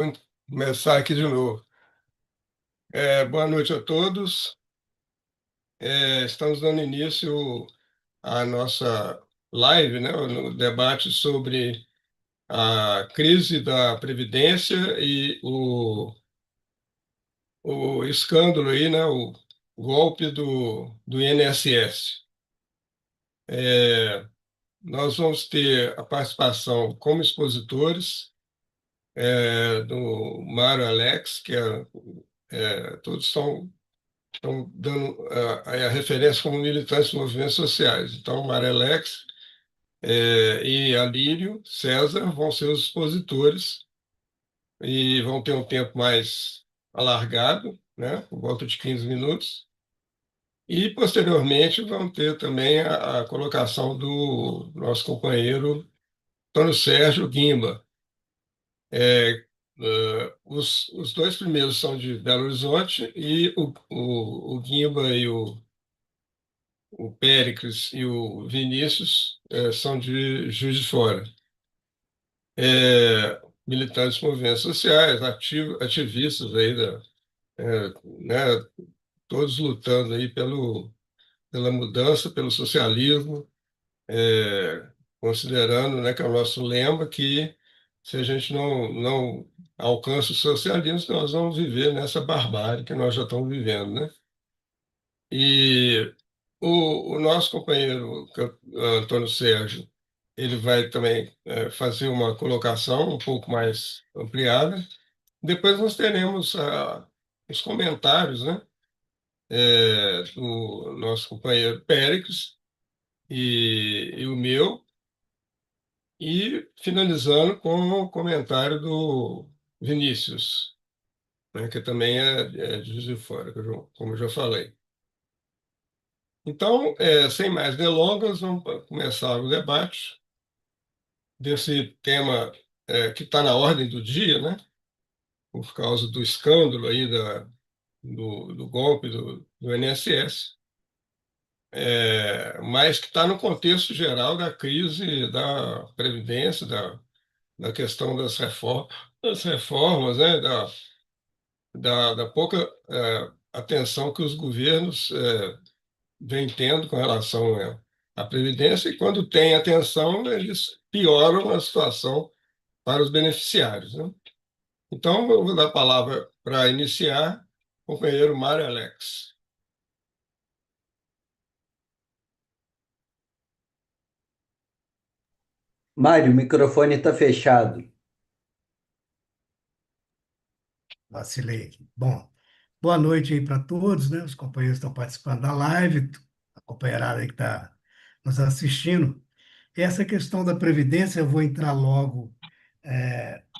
Vamos começar aqui de novo. Boa noite a todos. Estamos dando início à nossa live, né, no debate sobre a crise da Previdência e o escândalo aí, né, o golpe do INSS. É, Nós vamos ter a participação como expositores do Mário Alex, todos estão dando a referência como militantes de movimentos sociais. Então, Marelex e Alírio César vão ser os expositores e vão ter um tempo mais alargado, né, por volta de 15 minutos. E, posteriormente, vão ter também a colocação do nosso companheiro Antônio Sérgio Guimba. Os dois primeiros são de Belo Horizonte e o Guimba e o Péricles e o Vinícius são de Juiz de Fora. Militantes de movimentos sociais, ativistas aí né, todos lutando aí pela mudança, pelo socialismo, considerando, né, que é o nosso lema que se a gente não alcança o socialismo, nós vamos viver nessa barbárie que nós já estamos vivendo, né? E o nosso companheiro Antônio Sérgio, ele vai também fazer uma colocação um pouco mais ampliada. Depois nós teremos os comentários, né, do nosso companheiro Péricles e o meu, e finalizando com o comentário do Vinícius, né, que também é de Juiz de Fora, como eu já falei. Então, sem mais delongas, vamos começar o debate desse tema que está na ordem do dia, né? Por causa do escândalo aí do golpe do INSS, mas que está no contexto geral da crise da Previdência, da questão das reformas, né? Da pouca atenção que os governos vêm tendo com relação à Previdência, e quando tem atenção, eles pioram a situação para os beneficiários, né? Então, eu vou dar a palavra para iniciar, o companheiro Mário Alex. Mário, o microfone está fechado. Vacilei aqui. Bom, boa noite aí para todos, né? Os companheiros que estão participando da live, a companheirada aí que está nos assistindo. Essa questão da Previdência, eu vou entrar logo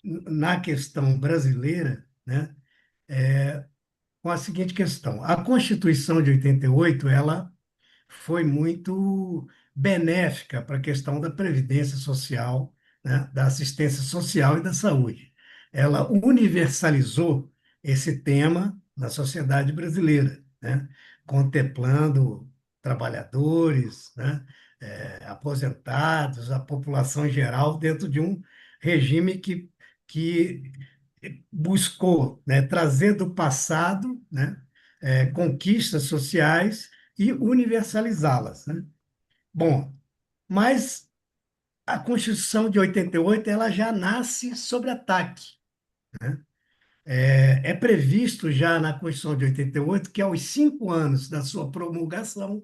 na questão brasileira, né? Com a seguinte questão. A Constituição de 88, ela foi muito benéfica para a questão da previdência social, né, da assistência social e da saúde. Ela universalizou esse tema na sociedade brasileira, né, contemplando trabalhadores, né, aposentados, a população em geral, dentro de um regime que buscou, né, trazer do passado, né, conquistas sociais e universalizá-las, né? Bom, mas a Constituição de 88 ela já nasce sob ataque. É previsto já na Constituição de 88 que aos 5 anos da sua promulgação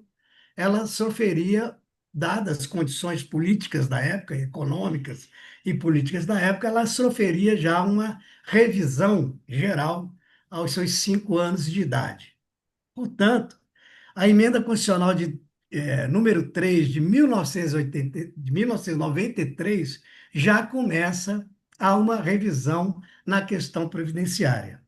ela sofreria, dadas as condições políticas da época, econômicas e políticas da época, ela sofreria já uma revisão geral aos seus 5 anos de idade. Portanto, a emenda constitucional número 3 de 1993 já começa a uma revisão na questão previdenciária.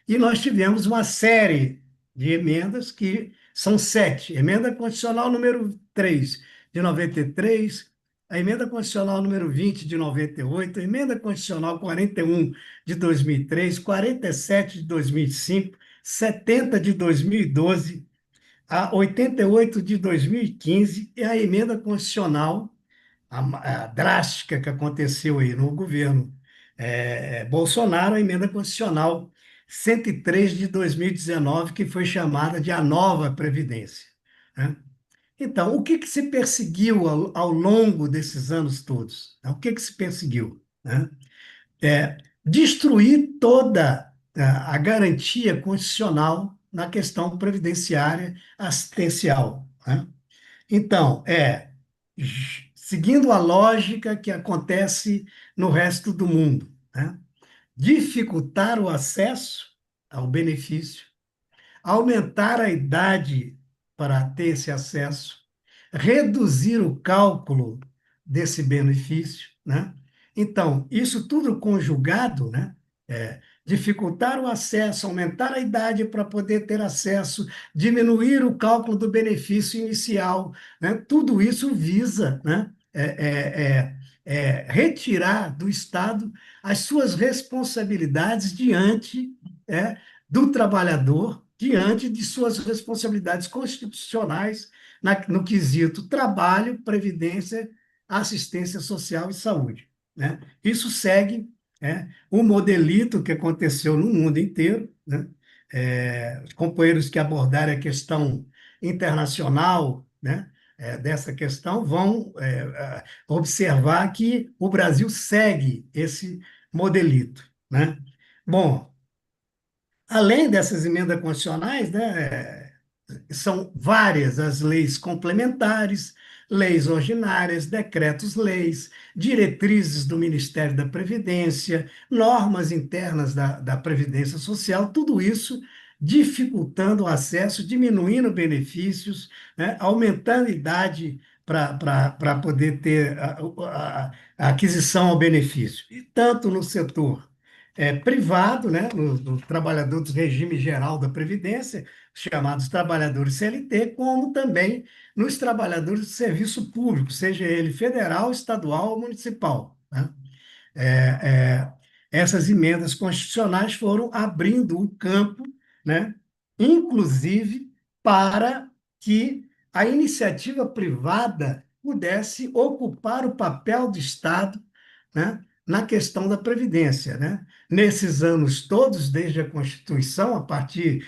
E nós tivemos uma série de emendas, que são 7. Emenda constitucional número 3 de 93, a emenda constitucional número 20 de 98, a emenda constitucional 41 de 2003, 47 de 2005, 70 de 2012, a 88 de 2015 e a emenda constitucional, a drástica que aconteceu aí no governo Bolsonaro, a emenda constitucional 103 de 2019, que foi chamada de a nova Previdência, né? Então, o que que se perseguiu ao longo desses anos todos, né? O que que se perseguiu, né? Destruir toda a garantia constitucional na questão previdenciária assistencial, né? Então, seguindo a lógica que acontece no resto do mundo, né? Dificultar o acesso ao benefício, aumentar a idade para ter esse acesso, reduzir o cálculo desse benefício, né? Então, isso tudo conjugado, né? Dificultar o acesso, aumentar a idade para poder ter acesso, diminuir o cálculo do benefício inicial, né? Tudo isso visa, né? Retirar do Estado as suas responsabilidades diante, do trabalhador, diante de suas responsabilidades constitucionais no quesito trabalho, previdência, assistência social e saúde, né? Isso segue, o modelito que aconteceu no mundo inteiro, né? Os companheiros que abordarem a questão internacional, né, dessa questão vão observar que o Brasil segue esse modelito, né? Bom, além dessas emendas constitucionais, né, são várias as leis complementares, leis ordinárias, decretos-leis, diretrizes do Ministério da Previdência, normas internas da Previdência Social, tudo isso dificultando o acesso, diminuindo benefícios, né, aumentando a idade para poder ter a aquisição ao benefício. E tanto no setor privado, né, no trabalhador do regime geral da Previdência, chamados trabalhadores CLT, como também nos trabalhadores do serviço público, seja ele federal, estadual ou municipal, né? É, é, Essas emendas constitucionais foram abrindo o campo, né, inclusive para que a iniciativa privada pudesse ocupar o papel do Estado, né, na questão da Previdência, né? Nesses anos todos, desde a Constituição, a partir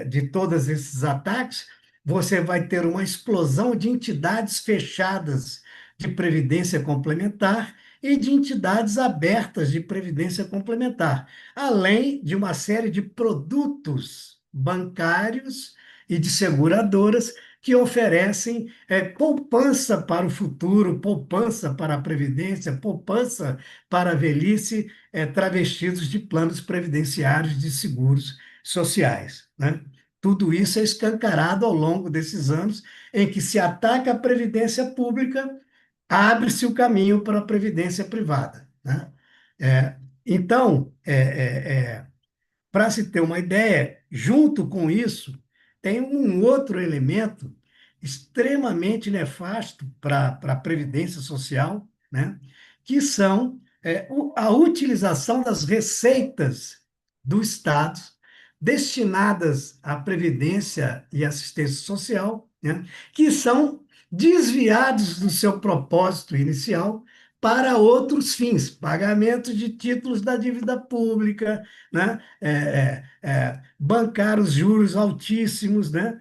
de todos esses ataques, você vai ter uma explosão de entidades fechadas de previdência complementar e de entidades abertas de previdência complementar, além de uma série de produtos bancários e de seguradoras que oferecem poupança para o futuro, poupança para a previdência, poupança para a velhice, travestidos de planos previdenciários de seguros sociais, né? Tudo isso é escancarado ao longo desses anos em que se ataca a previdência pública, abre-se o caminho para a previdência privada, né? Então, para se ter uma ideia, junto com isso, tem um outro elemento extremamente nefasto para a previdência social, né? Que são a utilização das receitas do Estado destinadas à previdência e assistência social, né? Que são desviados do seu propósito inicial para outros fins, pagamento de títulos da dívida pública, né? Bancar os juros altíssimos, né?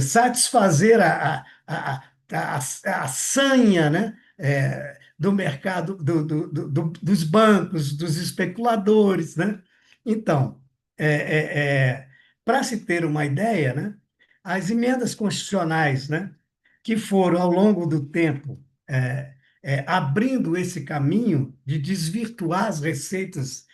Satisfazer a sanha, né? Do mercado, dos bancos, dos especuladores, né? Então, para se ter uma ideia, né? As emendas constitucionais, né? Que foram, ao longo do tempo, abrindo esse caminho de desvirtuar as receitas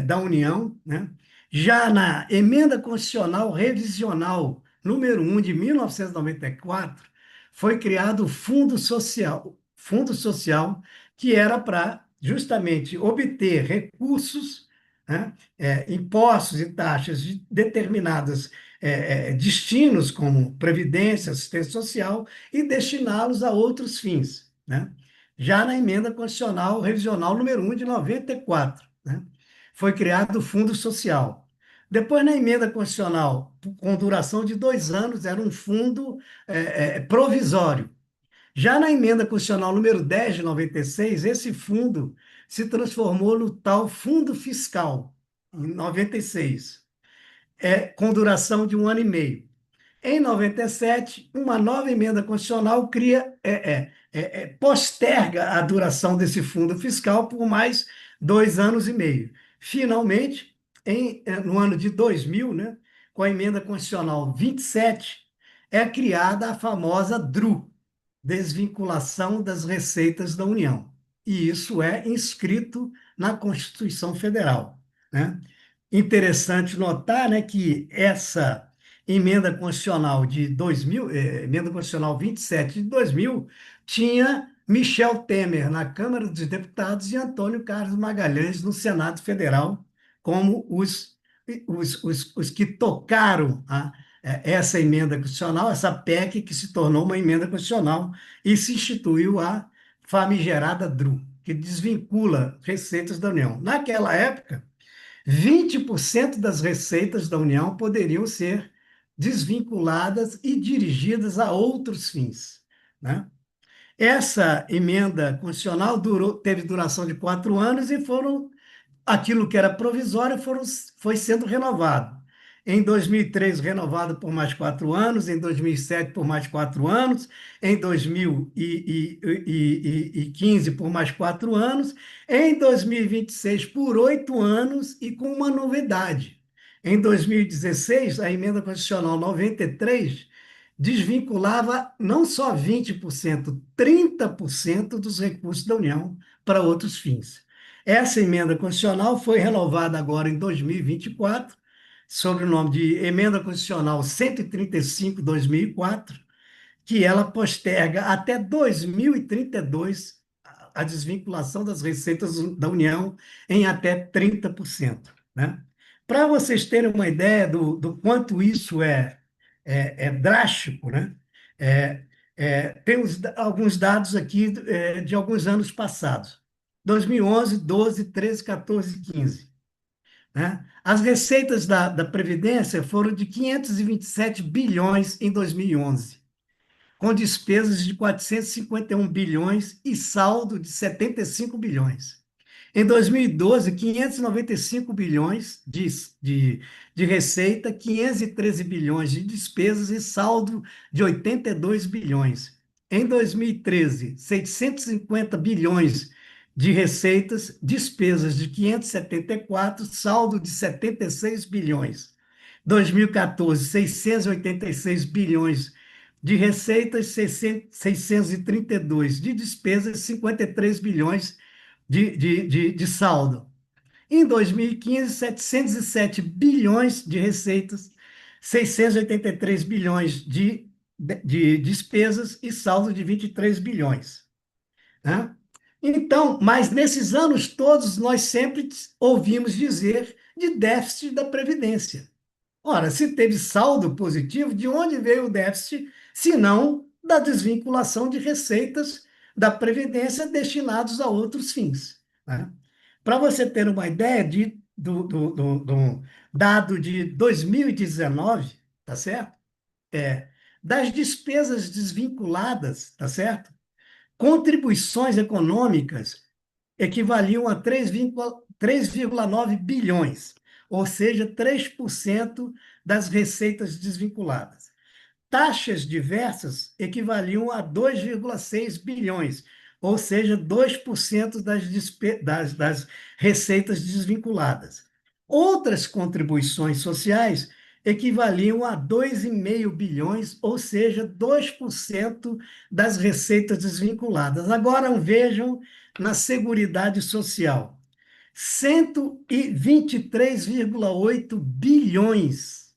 da União, né? Já na emenda constitucional revisional número 1 de 1994, foi criado o Fundo Social, que era para justamente obter recursos, né, impostos e taxas de determinados destinos, como previdência, assistência social, e destiná-los a outros fins, né? Já na emenda constitucional revisional número 1 de 94, né? Foi criado o Fundo Social. Depois, na emenda constitucional, com duração de 2 anos, era um fundo provisório. Já na emenda constitucional número 10 de 96, esse fundo se transformou no tal Fundo Fiscal, em 96, com duração de 1 ano e meio. Em 97, uma nova emenda constitucional posterga a duração desse fundo fiscal por mais 2 anos e meio. Finalmente, no ano de 2000, né, com a emenda constitucional 27, é criada a famosa DRU, Desvinculação das Receitas da União. E isso é inscrito na Constituição Federal, né? Interessante notar, né, que essa emenda constitucional de 2000, emenda constitucional 27 de 2000, tinha Michel Temer na Câmara dos Deputados e Antônio Carlos Magalhães no Senado Federal como os que tocaram essa emenda constitucional, essa PEC que se tornou uma emenda constitucional e se instituiu a famigerada DRU, que desvincula receitas da União. Naquela época, 20% das receitas da União poderiam ser desvinculadas e dirigidas a outros fins, né? Essa emenda constitucional teve duração de 4 anos e aquilo que era provisório foi sendo renovado. Em 2003, renovado por mais 4 anos, em 2007, por mais 4 anos, em 2015, por mais 4 anos, em 2026, por 8 anos, e com uma novidade. Em 2016, a emenda constitucional 93 desvinculava não só 20%, 30% dos recursos da União para outros fins. Essa emenda constitucional foi renovada agora em 2024, sob o nome de Emenda Constitucional 135/2004, que ela posterga até 2032 a desvinculação das receitas da União em até 30%, né? Para vocês terem uma ideia do quanto isso é drástico, né? Tem alguns dados aqui de alguns anos passados. 2011, 12, 13, 14 e 15. Né? As receitas da Previdência foram de 527 bilhões em 2011, com despesas de 451 bilhões e saldo de 75 bilhões. Em 2012, 595 bilhões de receita, 513 bilhões de despesas e saldo de 82 bilhões. Em 2013, 650 bilhões de receitas, despesas de 574, saldo de 76 bilhões. 2014, 686 bilhões de receitas, 632 de despesas, 53 bilhões de saldo. Em 2015, 707 bilhões de receitas, 683 bilhões de despesas e saldo de 23 bilhões. Né? Então, mas nesses anos todos, nós sempre ouvimos dizer de déficit da Previdência. Ora, se teve saldo positivo, de onde veio o déficit, se não da desvinculação de receitas da Previdência destinados a outros fins, né? Para você ter uma ideia do dado de 2019, tá certo? Das despesas desvinculadas, tá certo? Contribuições econômicas equivaliam a 3,9 bilhões, ou seja, 3% das receitas desvinculadas. Taxas diversas equivaliam a 2,6 bilhões, ou seja, 2% das receitas desvinculadas. Outras contribuições sociais equivaliam a 2,5 bilhões, ou seja, 2% das receitas desvinculadas. Agora vejam na Seguridade Social. 123,8 bilhões,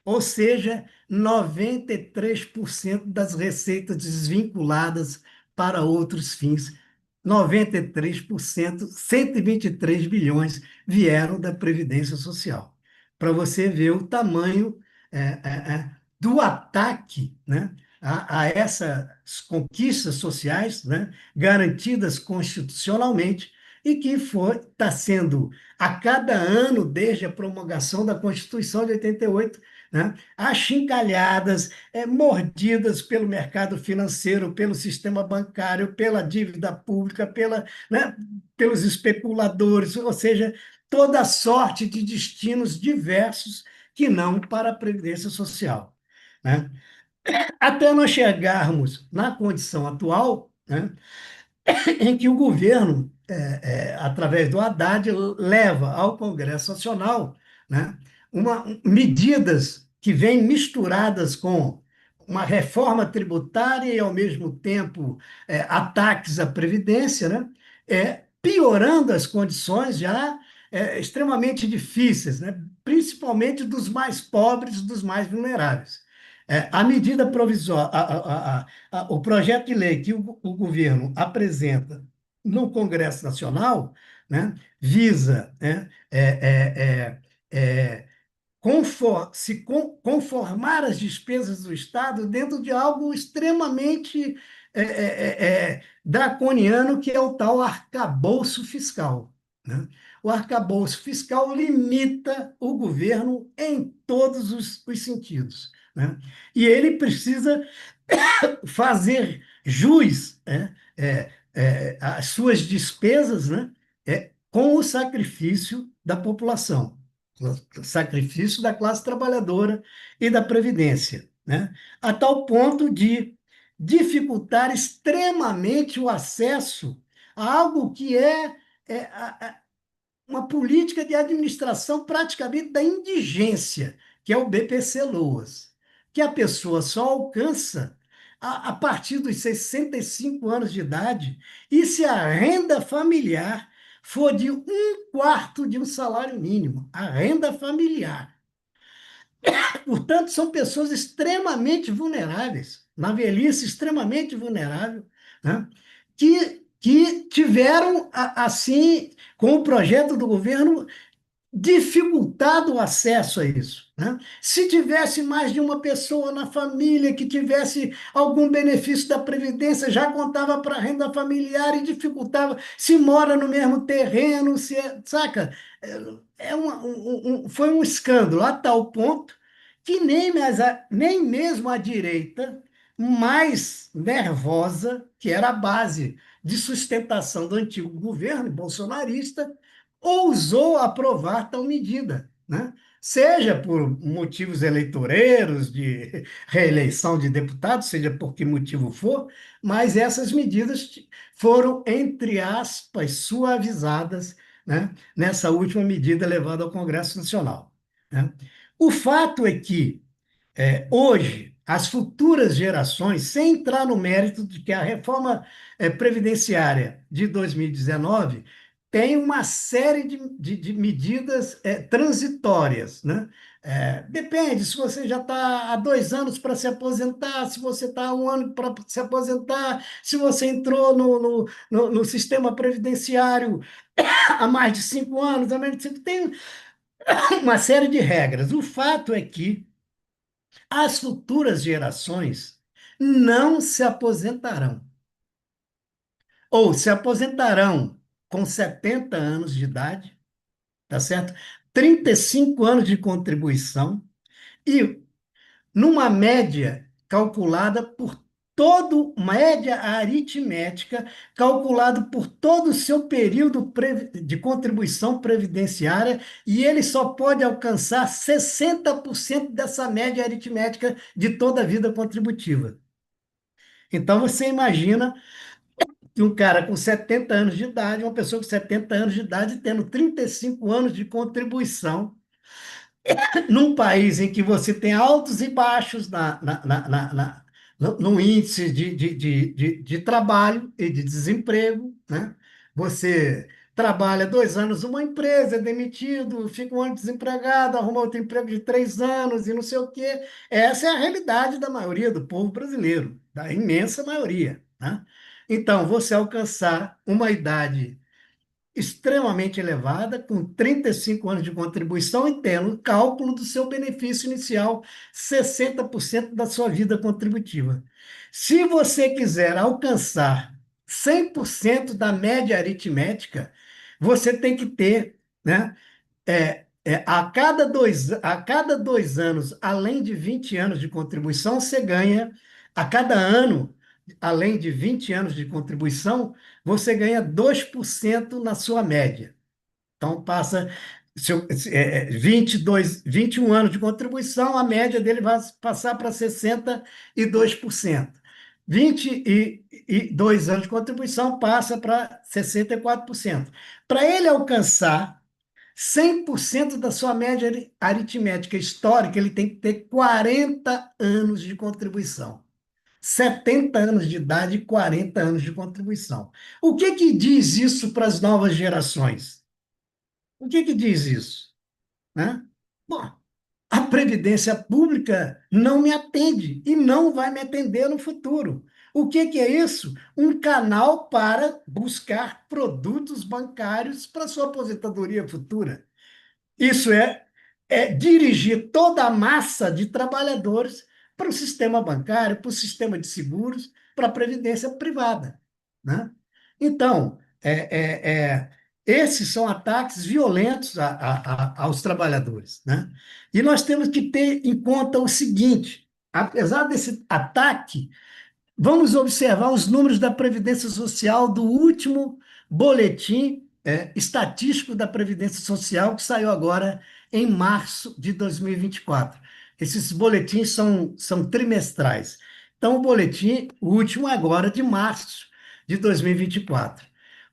ou seja, 93% das receitas desvinculadas para outros fins. 93%, 123 bilhões vieram da Previdência Social. Para você ver o tamanho do ataque, né, a essas conquistas sociais, né, garantidas constitucionalmente, e que está sendo, a cada ano, desde a promulgação da Constituição de 88, né? Achincalhadas, mordidas pelo mercado financeiro, pelo sistema bancário, pela dívida pública, né, pelos especuladores, ou seja, toda sorte de destinos diversos que não para a Previdência Social, né? Até nós chegarmos na condição atual, né, em que o governo, através do Haddad, leva ao Congresso Nacional, né, medidas que vêm misturadas com uma reforma tributária e, ao mesmo tempo, ataques à Previdência, né, piorando as condições já extremamente difíceis, né, principalmente dos mais pobres, dos mais vulneráveis. A medida provisória, o projeto de lei que o governo apresenta no Congresso Nacional, né, visa, né, conformar as despesas do Estado dentro de algo extremamente draconiano, que é o tal arcabouço fiscal, né? O arcabouço fiscal limita o governo em todos os sentidos, né? E ele precisa fazer jus, às suas despesas, né, com o sacrifício da população, o sacrifício da classe trabalhadora e da Previdência, né, a tal ponto de dificultar extremamente o acesso a algo que uma política de administração praticamente da indigência, que é o BPC-Loas, que a pessoa só alcança a partir dos 65 anos de idade, e se a renda familiar for de um quarto de um salário mínimo, a renda familiar. Portanto, são pessoas extremamente vulneráveis, na velhice extremamente vulnerável, né? que tiveram, assim, com o projeto do governo, dificultado o acesso a isso, né? Se tivesse mais de uma pessoa na família que tivesse algum benefício da Previdência, já contava para a renda familiar e dificultava se mora no mesmo terreno, saca? Foi um escândalo a tal ponto que nem mesmo a direita mais nervosa, que era a base de sustentação do antigo governo bolsonarista, ousou aprovar tal medida, né? Seja por motivos eleitoreiros, de reeleição de deputados, seja por que motivo for, mas essas medidas foram, entre aspas, suavizadas, né, nessa última medida levada ao Congresso Nacional, né? O fato é que hoje, as futuras gerações, sem entrar no mérito de que a reforma previdenciária de 2019 tem uma série de medidas transitórias, né? Depende, se você já está há 2 anos para se aposentar, se você está há um ano para se aposentar, se você entrou no sistema previdenciário há mais de 5 anos, há menos de 5, tem uma série de regras. O fato é que as futuras gerações não se aposentarão, ou se aposentarão com 70 anos de idade, tá certo? 35 anos de contribuição e numa média calculada por média aritmética, calculado por todo o seu período de contribuição previdenciária, e ele só pode alcançar 60% dessa média aritmética de toda a vida contributiva. Então, você imagina que um cara com 70 anos de idade, uma pessoa com 70 anos de idade, tendo 35 anos de contribuição, num país em que você tem altos e baixos no índice de trabalho e de desemprego, né? Você trabalha 2 anos numa empresa, é demitido, fica um ano desempregado, arruma outro emprego de 3 anos e não sei o quê. Essa é a realidade da maioria do povo brasileiro, da imensa maioria, né? Então, você alcançar uma idade extremamente elevada, com 35 anos de contribuição e tendo cálculo do seu benefício inicial, 60% da sua vida contributiva. Se você quiser alcançar 100% da média aritmética, você tem que ter, né, a cada 2 anos, além de 20 anos de contribuição, você ganha, a cada ano, além de 20 anos de contribuição, você ganha 2% na sua média. Então, passa 21 anos de contribuição, a média dele vai passar para 62%. 22 anos de contribuição passa para 64%. Para ele alcançar 100% da sua média aritmética histórica, ele tem que ter 40 anos de contribuição. 70 anos de idade e 40 anos de contribuição. O que que diz isso para as novas gerações? O que que diz isso? Né? Bom, a Previdência Pública não me atende e não vai me atender no futuro. O que que é isso? Um canal para buscar produtos bancários para sua aposentadoria futura. Isso é dirigir toda a massa de trabalhadores para o sistema bancário, para o sistema de seguros, para a previdência privada, né? Então, esses são ataques violentos aos trabalhadores, né? E nós temos que ter em conta o seguinte: apesar desse ataque, vamos observar os números da Previdência Social do último boletim estatístico da Previdência Social, que saiu agora em março de 2024. Esses boletins são trimestrais. Então, o último é agora de março de 2024.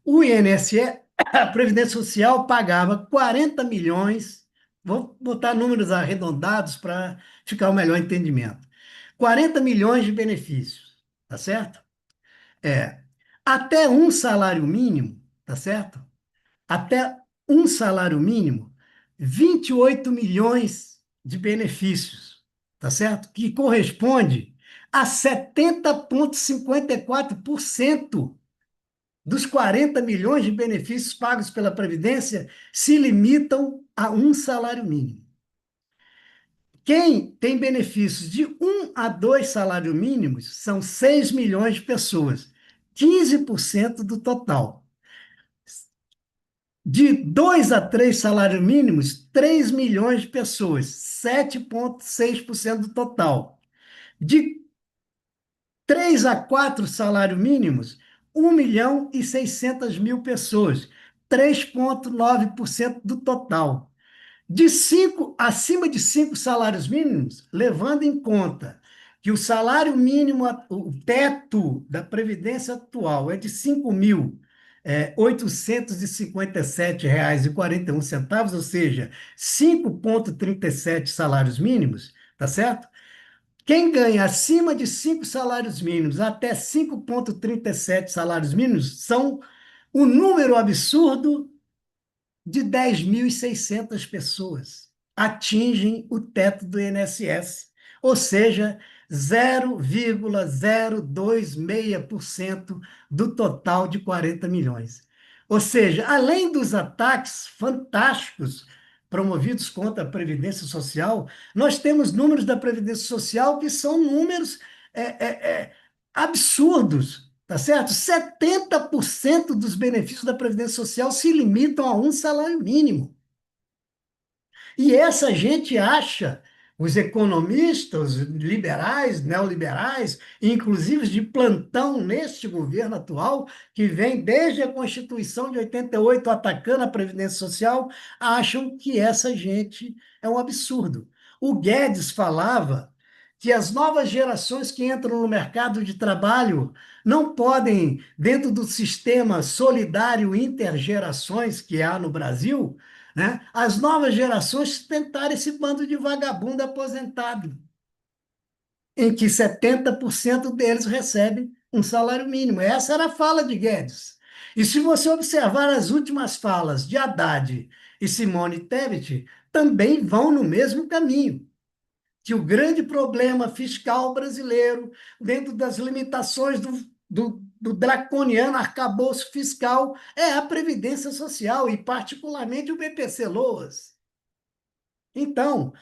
O INSS, a Previdência Social, pagava 40 milhões, vou botar números arredondados para ficar o melhor entendimento. 40 milhões de benefícios, tá certo? É, até um salário mínimo, tá certo? Até um salário mínimo, 28 milhões de benefícios, tá certo? Que corresponde a 70,54% dos 40 milhões de benefícios pagos pela Previdência se limitam a um salário mínimo. Quem tem benefícios de 1 a 2 salários mínimos são 6 milhões de pessoas, 15% do total. De 2 a 3 salários mínimos, 3 milhões de pessoas, 7,6% do total. De 3 a 4 salários mínimos, 1.600.000 pessoas, 3,9% do total. Acima de 5 salários mínimos, levando em conta que o salário mínimo, o teto da Previdência atual é de R$ 5.857,41, ou seja, 5,37 salários mínimos, tá certo? Quem ganha acima de 5 salários mínimos até 5,37 salários mínimos são o número absurdo de 10.600 pessoas atingem o teto do INSS, ou seja, 0,026% do total de 40 milhões. Ou seja, além dos ataques fantásticos promovidos contra a Previdência Social, nós temos números da Previdência Social que são números é, é, é, absurdos. Tá certo? 70% dos benefícios da Previdência Social se limitam a um salário mínimo. E essa gente acha, os economistas, os liberais, neoliberais, inclusive de plantão neste governo atual, que vem desde a Constituição de 88 atacando a Previdência Social, acham que essa gente é um absurdo. O Guedes falava que as novas gerações que entram no mercado de trabalho não podem, dentro do sistema solidário intergerações que há no Brasil, né, as novas gerações tentarem esse bando de vagabundo aposentado, em que 70% deles recebem um salário mínimo. Essa era a fala de Guedes. E se você observar as últimas falas de Haddad e Simone Tebet, também vão no mesmo caminho, que o grande problema fiscal brasileiro, dentro das limitações do draconiano arcabouço fiscal, é a Previdência Social, e particularmente o BPC-Loas. Então,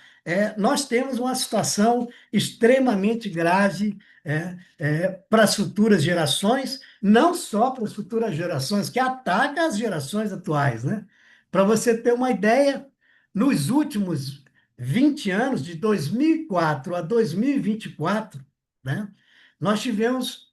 nós temos uma situação extremamente grave para as futuras gerações, não só para as futuras gerações, que ataca as gerações atuais, né? Para você ter uma ideia, nos últimos 20 anos, de 2004 a 2024, né, nós tivemos,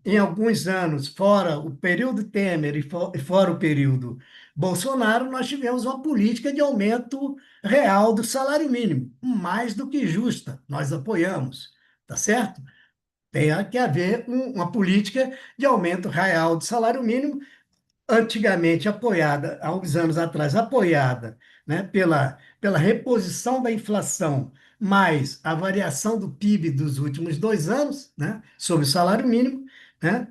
em alguns anos, fora o período Temer e fora o período Bolsonaro, nós tivemos uma política de aumento real do salário mínimo, mais do que justa. Nós apoiamos, tá certo? Tem que haver uma política de aumento real do salário mínimo, antigamente apoiada, há uns anos atrás, apoiada, né, pela reposição da inflação, mais a variação do PIB dos últimos 2 anos, né, sobre o salário mínimo, né,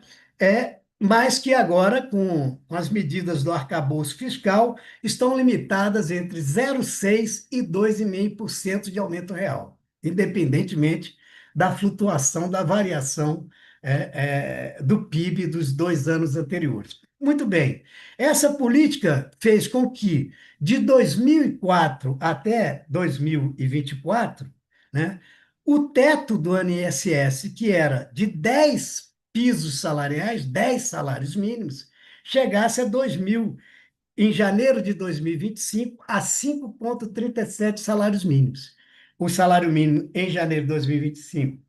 mas que agora, com as medidas do arcabouço fiscal, estão limitadas entre 0,6% e 2,5% de aumento real, independentemente da flutuação, da variação do PIB dos 2 anos anteriores. Muito bem. Essa política fez com que, de 2004 até 2024, né, o teto do INSS, que era de 10 pisos salariais, 10 salários mínimos, chegasse a 2000, em janeiro de 2025, a 5,37 salários mínimos. O salário mínimo em janeiro de 2025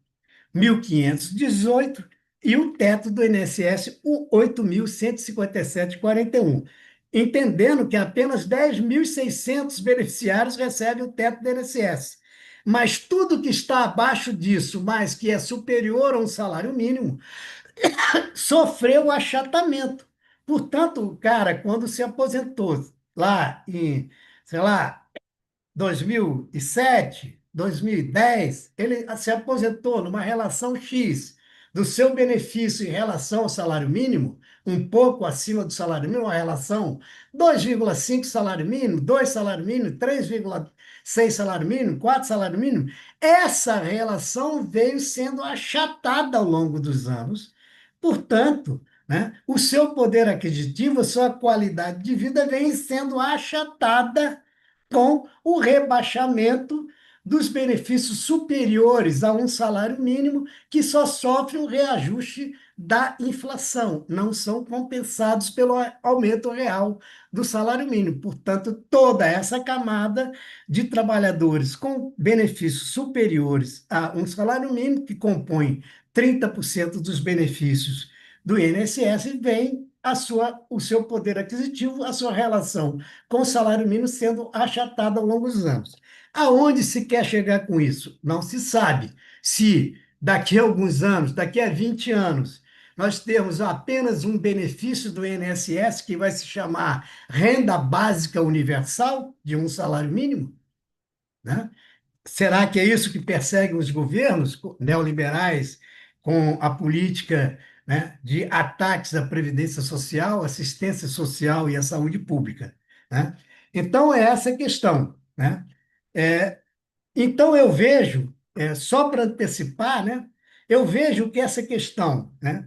1.518 e o teto do INSS, o 8.157,41. Entendendo que apenas 10.600 beneficiários recebem o teto do INSS. Mas tudo que está abaixo disso, mas que é superior a um salário mínimo, sofreu achatamento. Portanto, o cara, quando se aposentou lá em, sei lá, 2007, 2010, ele se aposentou numa relação X do seu benefício em relação ao salário mínimo, um pouco acima do salário mínimo, uma relação 2,5 salário mínimo, 2 salário mínimo, 3,6 salário mínimo, 4 salário mínimo. Essa relação veio sendo achatada ao longo dos anos. Portanto, né, o seu poder aquisitivo, a sua qualidade de vida vem sendo achatada com o rebaixamento dos benefícios superiores a um salário mínimo, que só sofre um reajuste da inflação, não são compensados pelo aumento real do salário mínimo. Portanto, toda essa camada de trabalhadores com benefícios superiores a um salário mínimo, que compõe 30% dos benefícios do INSS, vem o seu poder aquisitivo, a sua relação com o salário mínimo sendo achatada ao longo dos anos. Aonde se quer chegar com isso? Não se sabe. Se daqui a alguns anos, daqui a 20 anos, nós temos apenas um benefício do INSS que vai se chamar Renda Básica Universal, de um salário mínimo, né? Será que é isso que perseguem os governos neoliberais com a política, né, de ataques à previdência social, assistência social e à saúde pública, né? Então, é essa a questão, né? É, então, eu vejo, só para antecipar, né, eu vejo que essa questão, né,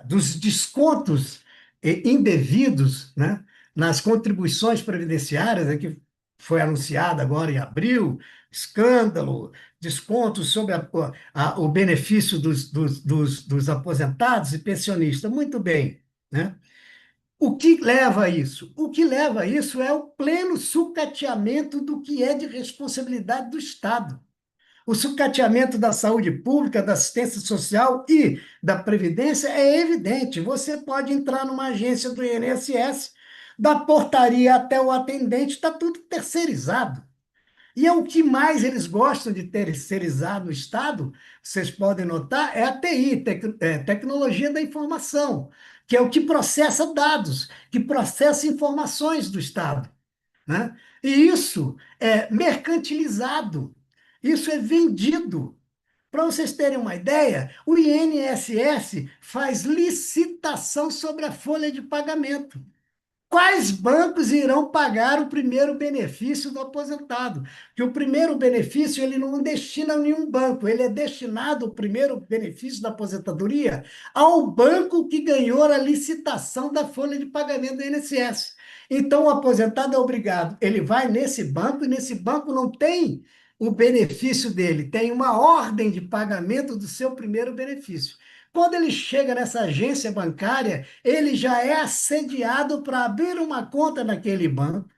dos descontos indevidos, né, nas contribuições previdenciárias, que foi anunciada agora em abril, escândalo, descontos sobre o benefício dos aposentados e pensionistas. Muito bem, né? O que leva a isso? O que leva a isso é o pleno sucateamento do que é de responsabilidade do Estado. O sucateamento da saúde pública, da assistência social e da previdência é evidente. Você pode entrar numa agência do INSS, da portaria até o atendente, está tudo terceirizado. E é o que mais eles gostam de terceirizar no Estado, vocês podem notar, é a TI, tecnologia da informação, que é o que processa dados, que processa informações do Estado, né? E isso é mercantilizado, isso é vendido. Para vocês terem uma ideia, o INSS faz licitação sobre a folha de pagamento. Quais bancos irão pagar o primeiro benefício do aposentado? Que o primeiro benefício ele não destina a nenhum banco, ele é destinado, o primeiro benefício da aposentadoria, ao banco que ganhou a licitação da folha de pagamento do INSS. Então, o aposentado é obrigado, ele vai nesse banco, e nesse banco não tem o benefício dele, tem uma ordem de pagamento do seu primeiro benefício. Quando ele chega nessa agência bancária, ele já é assediado para abrir uma conta naquele banco,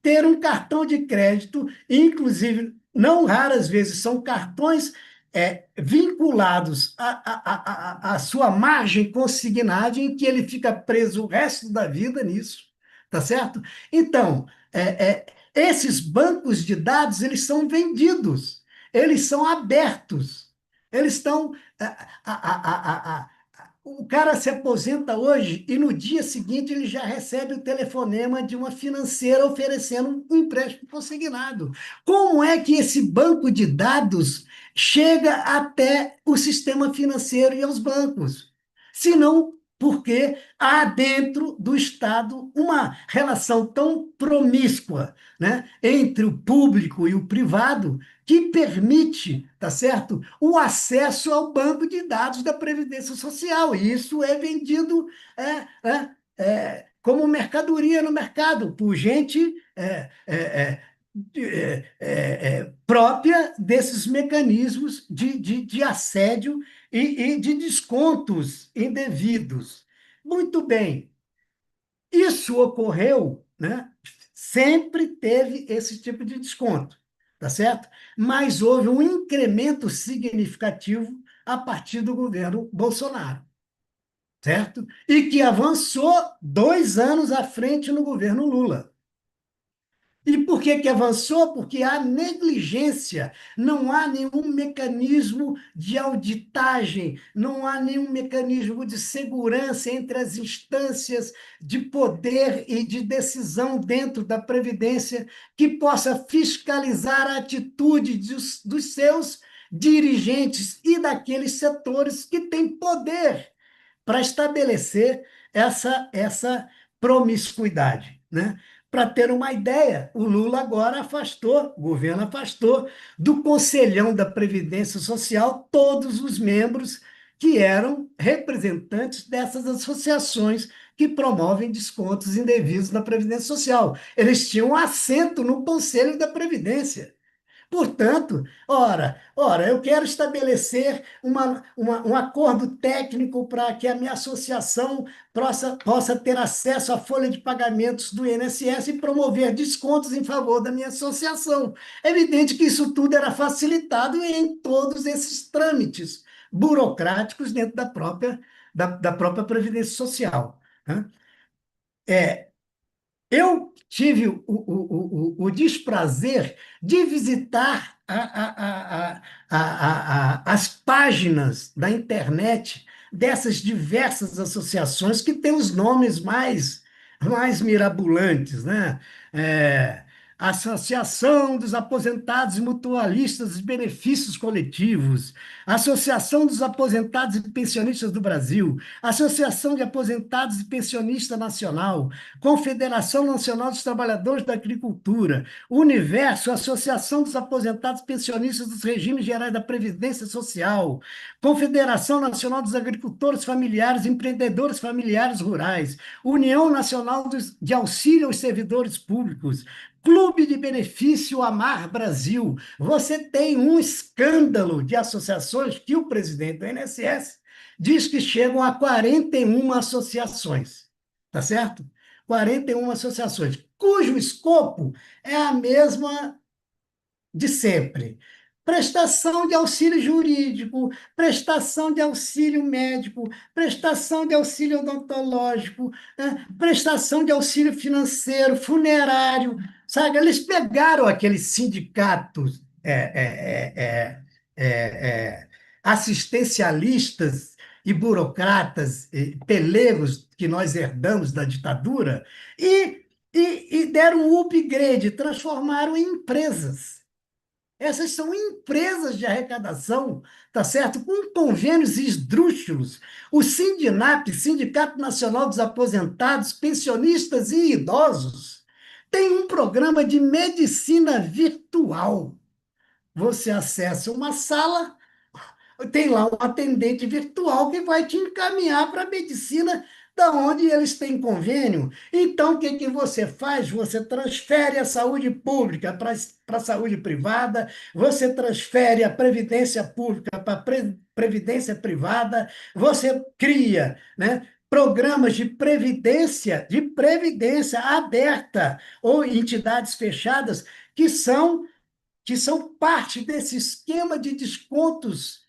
ter um cartão de crédito, inclusive, não raras vezes, são cartões vinculados à sua margem consignada, em que ele fica preso o resto da vida nisso, tá certo? Então, esses bancos de dados, eles são vendidos, eles são abertos, eles estão... o cara se aposenta hoje e no dia seguinte ele já recebe o telefonema de uma financeira oferecendo um empréstimo consignado. Como é que esse banco de dados chega até o sistema financeiro e aos bancos? Se não porque há dentro do Estado uma relação tão promíscua, né, entre o público e o privado, que permite, tá certo, o acesso ao banco de dados da Previdência Social. E isso é vendido como mercadoria no mercado, por gente própria desses mecanismos de assédio e de descontos indevidos. Muito bem, isso ocorreu, né? Sempre teve esse tipo de desconto, tá certo? Mas houve um incremento significativo a partir do governo Bolsonaro, certo? E que avançou 2 anos à frente no governo Lula. E por que que avançou? Porque há negligência, não há nenhum mecanismo de auditagem, não há nenhum mecanismo de segurança entre as instâncias de poder e de decisão dentro da Previdência que possa fiscalizar a atitude dos seus dirigentes e daqueles setores que têm poder para estabelecer essa promiscuidade, né? Para ter uma ideia, o Lula agora afastou, o governo afastou do Conselhão da Previdência Social todos os membros que eram representantes dessas associações que promovem descontos indevidos na Previdência Social. Eles tinham assento no Conselho da Previdência. Portanto, ora, eu quero estabelecer um acordo técnico para que a minha associação possa ter acesso à folha de pagamentos do INSS e promover descontos em favor da minha associação. É evidente que isso tudo era facilitado em todos esses trâmites burocráticos dentro da própria Previdência Social, né? Eu tive o desprazer de visitar as páginas da internet dessas diversas associações que têm os nomes mais mirabolantes, né? Associação dos Aposentados e Mutualistas de Benefícios Coletivos, Associação dos Aposentados e Pensionistas do Brasil, Associação de Aposentados e Pensionistas Nacional, Confederação Nacional dos Trabalhadores da Agricultura, Universo, Associação dos Aposentados Pensionistas dos Regimes Gerais da Previdência Social, Confederação Nacional dos Agricultores Familiares e Empreendedores Familiares Rurais, União Nacional de Auxílio aos Servidores Públicos, Clube de Benefício Amar Brasil. Você tem um escândalo de associações que o presidente do INSS diz que chegam a 41 associações, tá certo? 41 associações, cujo escopo é a mesma de sempre. Prestação de auxílio jurídico, prestação de auxílio médico, prestação de auxílio odontológico, né? Prestação de auxílio financeiro, funerário, sabe? Eles pegaram aqueles sindicatos assistencialistas e burocratas, pelegos que nós herdamos da ditadura e deram um upgrade, transformaram em empresas. Essas são empresas de arrecadação, tá certo? Com convênios esdrúxulos. O Sindinap, Sindicato Nacional dos Aposentados, Pensionistas e Idosos, tem um programa de medicina virtual. Você acessa uma sala, tem lá um atendente virtual que vai te encaminhar para a medicina da onde eles têm convênio. Então, o que que você faz? Você transfere a saúde pública para a saúde privada, você transfere a previdência pública para a previdência privada, você cria, né, programas de previdência aberta ou entidades fechadas que são parte desse esquema de descontos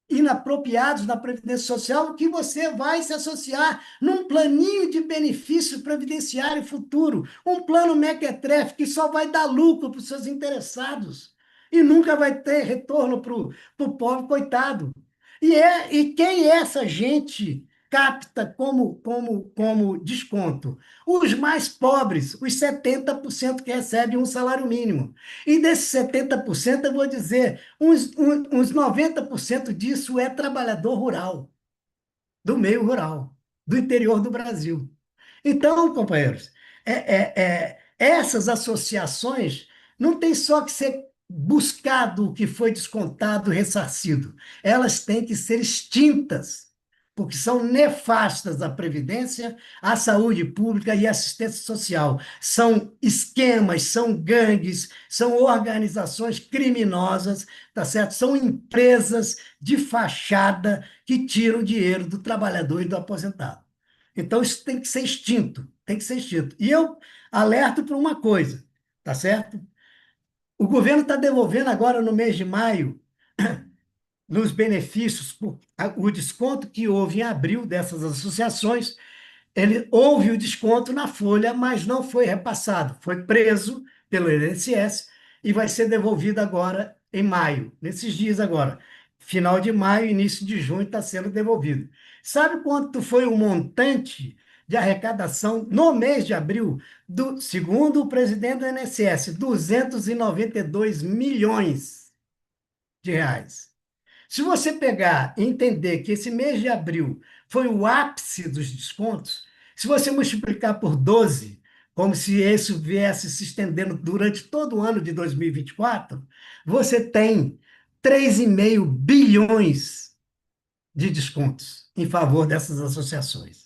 inapropriados na Previdência Social, que você vai se associar num planinho de benefício previdenciário futuro, um plano mequetrefe que só vai dar lucro para os seus interessados e nunca vai ter retorno para o pobre coitado. E quem essa gente capta como desconto? Os mais pobres, os 70% que recebem um salário mínimo. E desses 70%, eu vou dizer, uns 90% disso é trabalhador rural, do meio rural, do interior do Brasil. Então, companheiros, essas associações não tem só que ser buscado o que foi descontado, ressarcido. Elas têm que ser extintas, porque são nefastas à Previdência, à saúde pública e à assistência social. São esquemas, são gangues, são organizações criminosas, tá certo? São empresas de fachada que tiram dinheiro do trabalhador e do aposentado. Então, isso tem que ser extinto, tem que ser extinto. E eu alerto para uma coisa, tá certo? O governo está devolvendo agora, no mês de maio, nos benefícios, o desconto que houve em abril dessas associações, houve o desconto na folha, mas não foi repassado. Foi preso pelo INSS e vai ser devolvido agora em maio, nesses dias agora. Final de maio, início de junho está sendo devolvido. Sabe quanto foi o montante de arrecadação no mês de abril? Segundo o presidente do INSS, 292 milhões de reais. Se você pegar e entender que esse mês de abril foi o ápice dos descontos, se você multiplicar por 12, como se isso viesse se estendendo durante todo o ano de 2024, você tem 3,5 bilhões de descontos em favor dessas associações,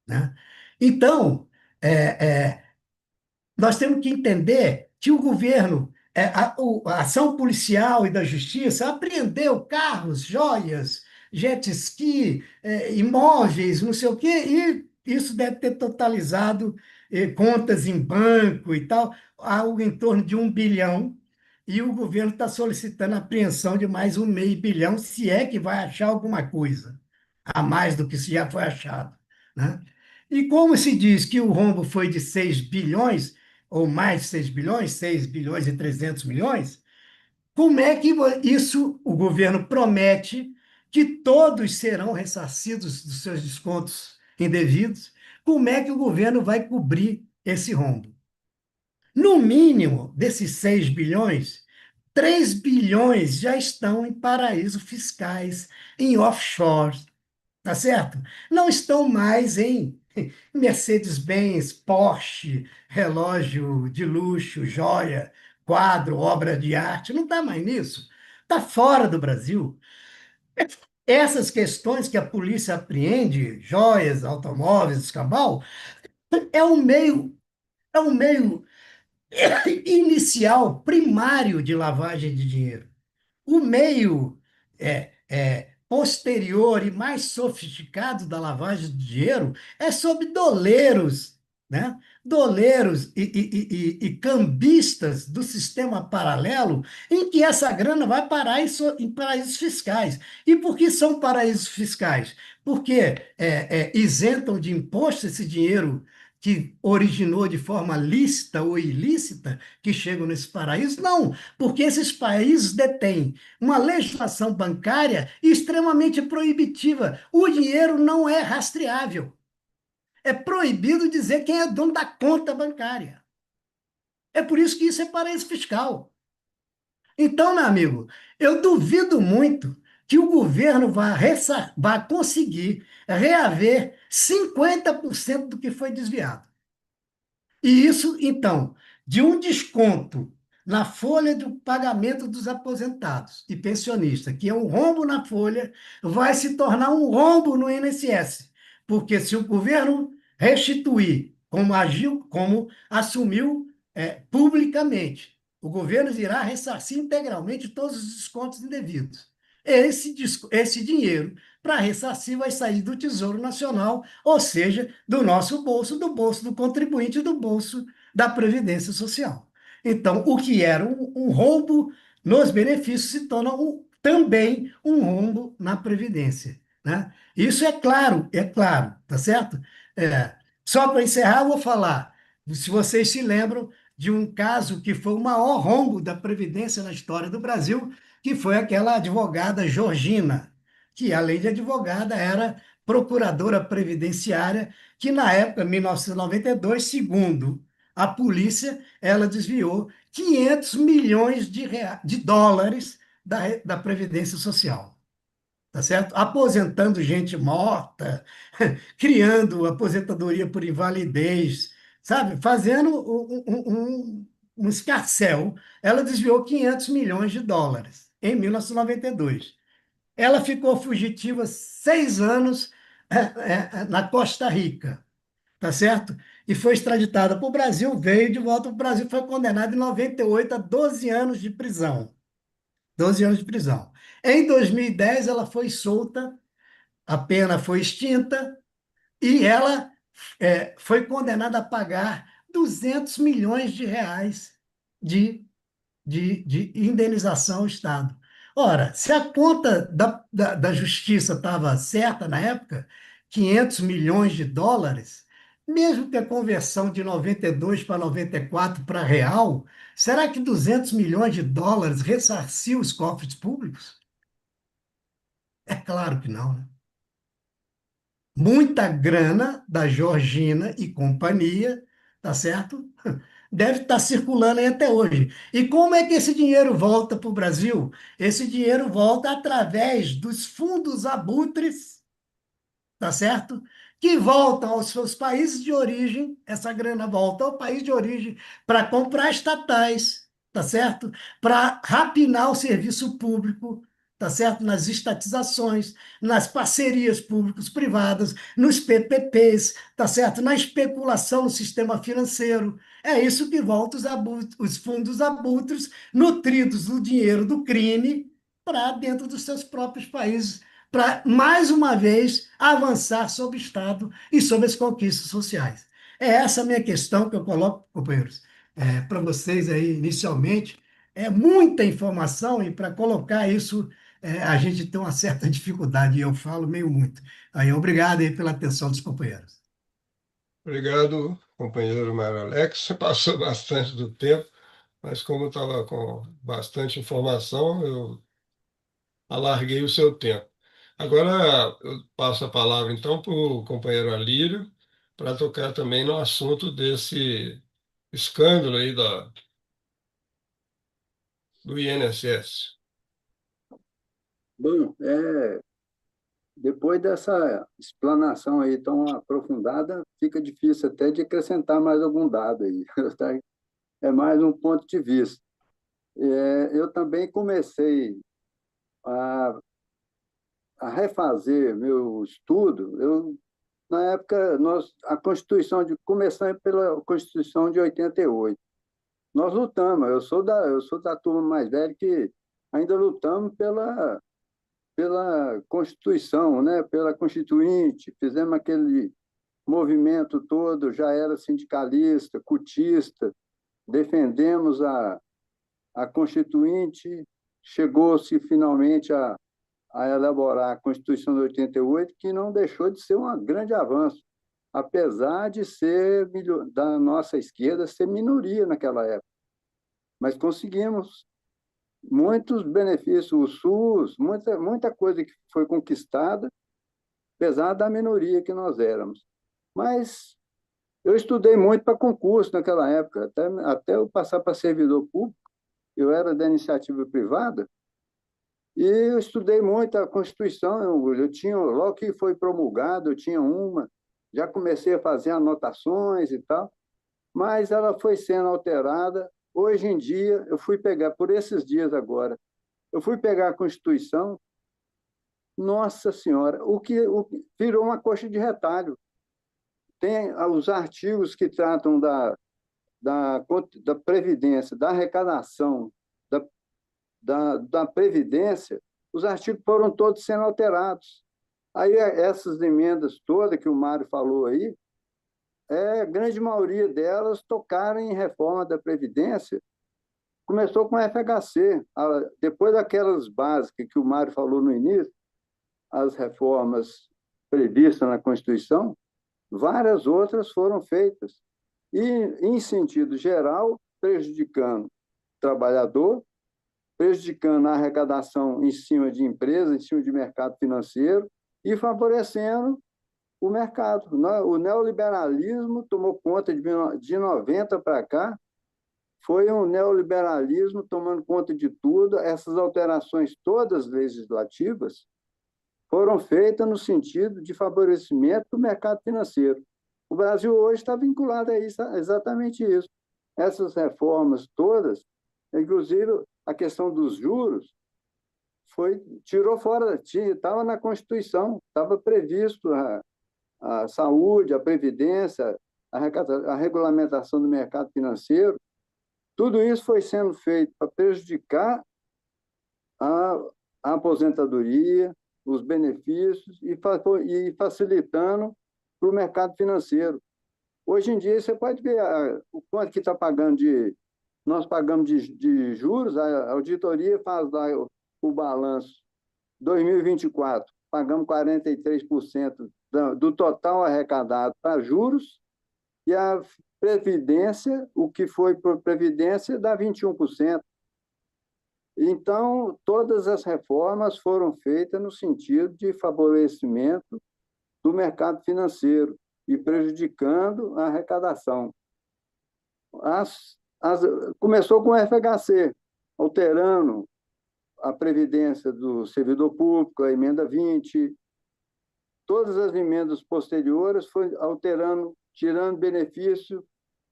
né? Então, é, é, nós temos que entender que o governo, a ação policial e da justiça apreendeu carros, joias, jet ski, imóveis, não sei o quê, e isso deve ter totalizado contas em banco e tal, algo em torno de 1 bilhão, e o governo está solicitando a apreensão de mais 1,5 bilhão, se é que vai achar alguma coisa a mais do que se já foi achado, né? E como se diz que o rombo foi de 6 bilhões, ou mais de 6 bilhões, 6 bilhões e 300 milhões, como é que isso o governo promete que todos serão ressarcidos dos seus descontos indevidos? Como é que o governo vai cobrir esse rombo? No mínimo, desses 6 bilhões, 3 bilhões já estão em paraísos fiscais, em offshore, tá certo? Não estão mais em Mercedes-Benz, Porsche, relógio de luxo, joia, quadro, obra de arte, não está mais nisso. Está fora do Brasil. Essas questões que a polícia apreende, joias, automóveis, escambau, é um meio inicial, primário de lavagem de dinheiro. O meio posterior e mais sofisticado da lavagem de dinheiro é sobre doleiros, né? Doleiros e cambistas do sistema paralelo, em que essa grana vai parar em paraísos fiscais. E por que são paraísos fiscais? Porque isentam de imposto esse dinheiro que originou de forma lícita ou ilícita, que chegam nesse paraíso? Não, porque esses países detêm uma legislação bancária extremamente proibitiva. O dinheiro não é rastreável. É proibido dizer quem é dono da conta bancária. É por isso que isso é paraíso fiscal. Então, meu amigo, eu duvido muito que o governo vá conseguir reaver 50% do que foi desviado. E isso, então, de um desconto na folha do pagamento dos aposentados e pensionistas, que é um rombo na folha, vai se tornar um rombo no INSS. Porque se o governo restituir, como agiu, como assumiu publicamente, o governo irá ressarcir integralmente todos os descontos indevidos. esse dinheiro para ressarcir vai sair do Tesouro Nacional, ou seja, do nosso bolso, do bolso do contribuinte, do bolso da Previdência Social. Então, o que era um rombo nos benefícios se torna também um rombo na Previdência, né? Isso é claro, tá certo? É, só para encerrar, eu vou falar, se vocês se lembram de um caso que foi o maior rombo da Previdência na história do Brasil, que foi aquela advogada Georgina, que, além de advogada, era procuradora previdenciária, que na época, em 1992, segundo a polícia, ela desviou 500 milhões de dólares da Previdência Social. Tá certo? Aposentando gente morta, criando aposentadoria por invalidez, sabe? Fazendo um escarcéu. Ela desviou 500 milhões de dólares em 1992. Ela ficou fugitiva 6 anos na Costa Rica, tá certo? E foi extraditada para o Brasil, veio de volta para o Brasil, foi condenada em 98 a 12 anos de prisão. 12 anos de prisão. Em 2010, ela foi solta, a pena foi extinta e ela foi condenada a pagar 200 milhões de reais de de indenização ao Estado. Ora, se a conta da justiça estava certa na época, 500 milhões de dólares, mesmo que a conversão de 92 para 94 para real, será que 200 milhões de dólares ressarciu os cofres públicos? É claro que não, né? Muita grana da Georgina e companhia, tá certo? Deve estar circulando aí até hoje. E como é que esse dinheiro volta para o Brasil? Esse dinheiro volta através dos fundos abutres, tá certo? Que voltam aos seus países de origem, essa grana volta ao país de origem para comprar estatais, tá certo? Para rapinar o serviço público, tá certo? Nas estatizações, nas parcerias públicos-privadas, nos PPPs, tá certo? Na especulação no sistema financeiro. É isso que volta os fundos abutres, nutridos do dinheiro do crime, para dentro dos seus próprios países para, mais uma vez, avançar sobre o Estado e sobre as conquistas sociais. É essa a minha questão que eu coloco, companheiros, para vocês aí inicialmente. É muita informação e para colocar isso a gente tem uma certa dificuldade, e eu falo meio muito. Aí, obrigado aí pela atenção dos companheiros. Obrigado, companheiro Mário Alex. Você passou bastante do tempo, mas como eu estava com bastante informação, eu alarguei o seu tempo. Agora eu passo a palavra então para o companheiro Alírio para tocar também no assunto desse escândalo aí do INSS. Bom, depois dessa explanação aí tão aprofundada, fica difícil até de acrescentar mais algum dado aí. Tá? É mais um ponto de vista. Eu também comecei a, a refazer meu estudo. Na época, a Constituição começando pela Constituição de 88. Nós lutamos. Eu sou da turma mais velha que ainda lutamos pela Constituição, né? Pela Constituinte, fizemos aquele movimento todo, já era sindicalista, cutista, defendemos a Constituinte, chegou-se finalmente a elaborar a Constituição de 88, que não deixou de ser um grande avanço, apesar de ser da nossa esquerda ser minoria naquela época. Mas conseguimos muitos benefícios, o SUS, muita coisa que foi conquistada, apesar da minoria que nós éramos. Mas eu estudei muito para concurso naquela época, até eu passar para servidor público, eu era da iniciativa privada, e eu estudei muito a Constituição, eu tinha, logo que foi promulgado, eu tinha uma, já comecei a fazer anotações e tal, mas ela foi sendo alterada. Hoje em dia, eu fui pegar, por esses dias agora, eu fui pegar a Constituição, nossa Senhora, virou uma coxa de retalho. Tem os artigos que tratam da Previdência, da arrecadação, da Previdência, os artigos foram todos sendo alterados. Aí, essas emendas todas que o Mário falou aí, a grande maioria delas tocaram em reforma da Previdência. Começou com a FHC. Depois daquelas básicas que o Mário falou no início, as reformas previstas na Constituição, várias outras foram feitas. E, em sentido geral, prejudicando o trabalhador, prejudicando a arrecadação em cima de empresas, em cima de mercado financeiro e favorecendo o mercado. O neoliberalismo tomou conta de 90 para cá, foi um neoliberalismo tomando conta de tudo. Essas alterações todas legislativas foram feitas no sentido de favorecimento do mercado financeiro. O Brasil hoje está vinculado a isso, exatamente isso. Essas reformas todas, inclusive a questão dos juros, tirou fora, estava na Constituição, estava previsto a saúde, a previdência, a regulamentação do mercado financeiro. Tudo isso foi sendo feito para prejudicar a aposentadoria, os benefícios e facilitando para o mercado financeiro. Hoje em dia, você pode ver o quanto que está pagando nós pagamos de juros, a auditoria faz lá o balanço 2024, pagamos 43% do total arrecadado para juros, e a Previdência, o que foi para Previdência, dá 21%. Então, todas as reformas foram feitas no sentido de favorecimento do mercado financeiro e prejudicando a arrecadação. Começou com o FHC, alterando a Previdência do servidor público, a emenda 20, todas as emendas posteriores foi alterando, tirando benefício.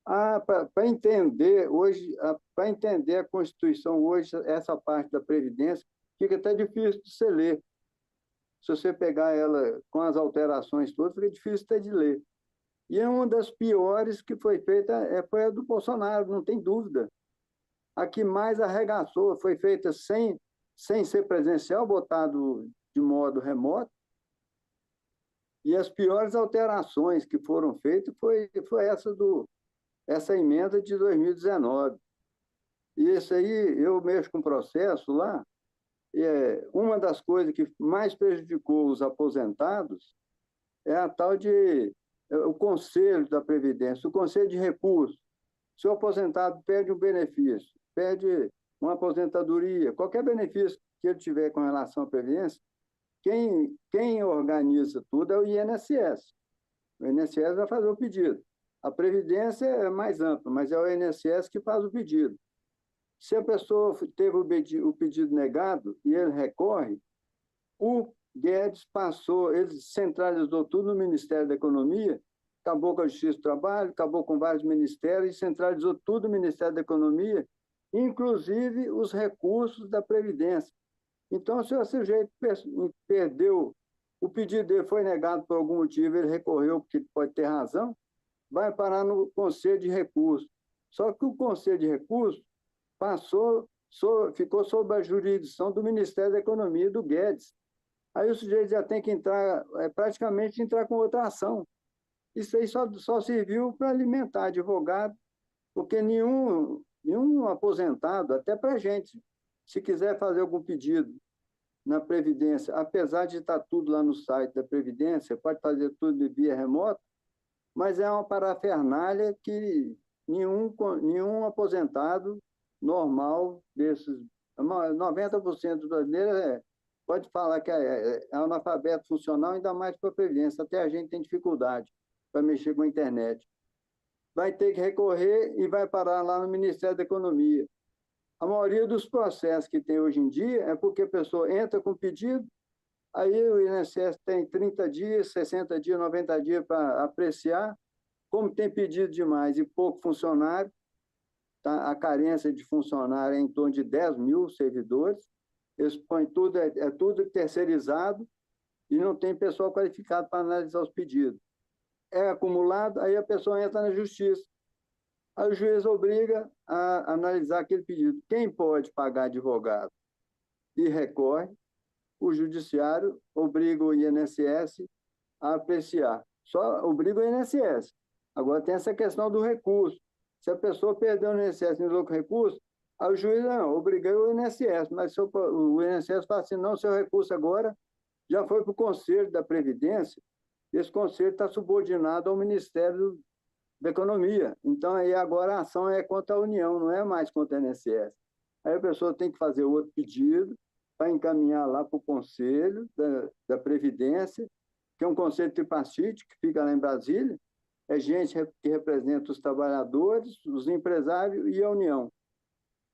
Para entender hoje, para entender a Constituição hoje, essa parte da Previdência, fica até difícil de se ler. Se você pegar ela com as alterações todas, fica difícil até de ler. E uma das piores que foi feita foi a do Bolsonaro, não tem dúvida. A que mais arregaçou, foi feita sem ser presencial, botado de modo remoto. E as piores alterações que foram feitas foi essa emenda de 2019. E isso aí, eu mexo com processo lá, uma das coisas que mais prejudicou os aposentados é a tal de o Conselho da Previdência, o Conselho de Recursos. Se o aposentado perde um benefício, perde uma aposentadoria, qualquer benefício que ele tiver com relação à Previdência, quem organiza tudo é o INSS. O INSS vai fazer o pedido. A Previdência é mais ampla, mas é o INSS que faz o pedido. Se a pessoa teve o pedido negado e ele recorre, o Guedes ele centralizou tudo no Ministério da Economia, acabou com a Justiça do Trabalho, acabou com vários ministérios e centralizou tudo no Ministério da Economia, inclusive os recursos da Previdência. Então, se o sujeito perdeu, o pedido dele foi negado por algum motivo, ele recorreu porque pode ter razão, vai parar no Conselho de Recursos. Só que o Conselho de Recursos ficou sob a jurisdição do Ministério da Economia, do Guedes. Aí o sujeito já tem que praticamente entrar com outra ação. Isso aí só serviu para alimentar advogado, porque nenhum aposentado, até para a gente, se quiser fazer algum pedido na Previdência, apesar de estar tudo lá no site da Previdência, pode fazer tudo de via remota, mas é uma parafernália que nenhum aposentado normal desses, 90% dos brasileiros pode falar que é analfabeto funcional, ainda mais para a Previdência. Até a gente tem dificuldade para mexer com a internet. Vai ter que recorrer e vai parar lá no Ministério da Economia. A maioria dos processos que tem hoje em dia é porque a pessoa entra com pedido, aí o INSS tem 30 dias, 60 dias, 90 dias para apreciar. Como tem pedido demais e pouco funcionário, tá? A carência de funcionário é em torno de 10 mil servidores, eles põem tudo, tudo terceirizado e não tem pessoal qualificado para analisar os pedidos. É acumulado, aí a pessoa entra na justiça. Aí o juiz obriga a analisar aquele pedido. Quem pode pagar advogado e recorre, o judiciário obriga o INSS a apreciar. Só obriga o INSS. Agora tem essa questão do recurso. Se a pessoa perdeu o INSS e não usou com recurso, aí o juiz, não, obriguei o INSS, mas o INSS fala assim, não, seu recurso agora já foi para o Conselho da Previdência, esse conselho está subordinado ao Ministério da Economia. Então, aí agora a ação é contra a União, não é mais contra o INSS. Aí a pessoa tem que fazer outro pedido para encaminhar lá para o Conselho da Previdência, que é um conselho tripartite que fica lá em Brasília, é gente que representa os trabalhadores, os empresários e a União.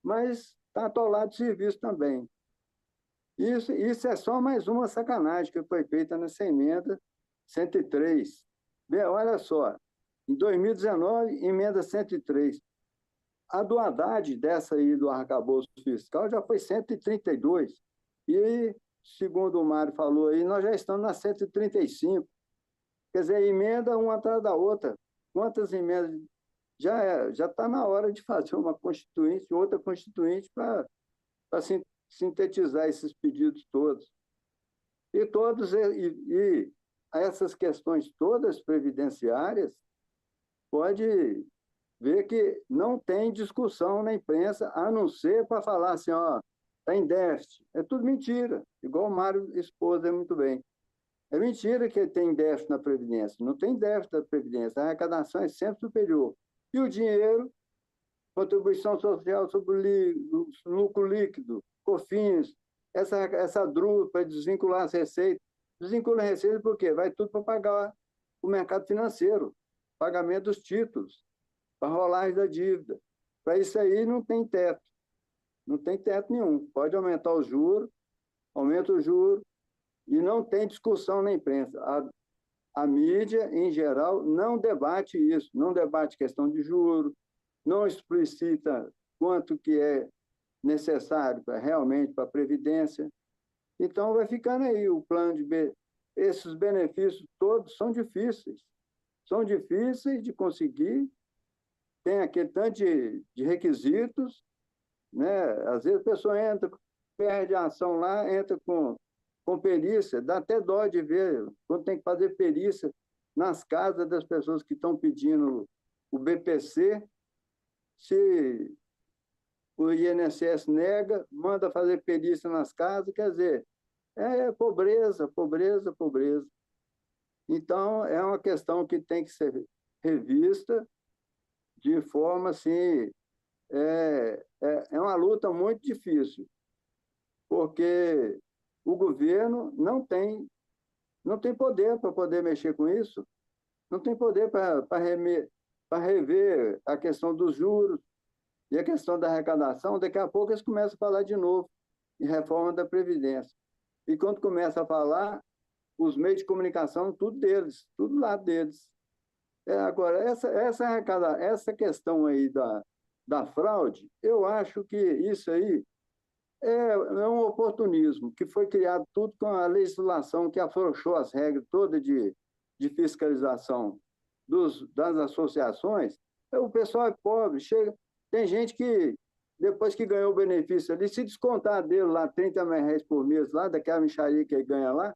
Mas está atolado de serviço também. Isso é só mais uma sacanagem que foi feita nessa emenda 103. Bem, olha só, em 2019, emenda 103. A do Haddad, dessa aí do arcabouço fiscal, já foi 132. E, segundo o Mário falou aí, nós já estamos na 135. Quer dizer, emenda uma atrás da outra. Quantas emendas? Já está na hora de fazer uma constituinte, outra constituinte, para sintetizar esses pedidos todos. E essas questões todas previdenciárias, pode ver que não tem discussão na imprensa, a não ser para falar assim, ó, está em déficit. É tudo mentira, igual o Mário expôs muito bem. É mentira que tem déficit na Previdência. Não tem déficit na Previdência. A arrecadação é sempre superior. E o dinheiro, contribuição social sobre o lucro líquido, COFINS, essa DRU para desvincular as receitas. Desvincula a receita por quê? Vai tudo para pagar o mercado financeiro, pagamento dos títulos, para rolagem da dívida. Para isso aí não tem teto. Não tem teto nenhum. Pode aumentar o juro, aumenta o juro, e não tem discussão na imprensa. A mídia, em geral, não debate isso, não debate questão de juros, não explicita quanto que é necessário realmente para a Previdência. Então, vai ficando aí o plano de... Esses benefícios todos são difíceis de conseguir, tem aquele tanto de requisitos, né? Às vezes a pessoa entra, perde a ação lá, entra com perícia, dá até dó de ver quando tem que fazer perícia nas casas das pessoas que estão pedindo o BPC, se o INSS nega, manda fazer perícia nas casas, quer dizer, é pobreza, pobreza, pobreza. Então, é uma questão que tem que ser revista de forma assim, é uma luta muito difícil, porque o governo não tem poder para poder mexer com isso, não tem poder para rever a questão dos juros e a questão da arrecadação. Daqui a pouco eles começam a falar de novo em reforma da Previdência. E quando começa a falar, os meios de comunicação, tudo deles, tudo lá deles. Agora, essa questão aí da fraude, eu acho que isso aí é um oportunismo, que foi criado tudo com a legislação que afrouxou as regras todas de fiscalização das associações. O pessoal é pobre, tem gente que, depois que ganhou o benefício ali, se descontar dele lá R$ 30 por mês, lá daquela mixaria que ele ganha lá,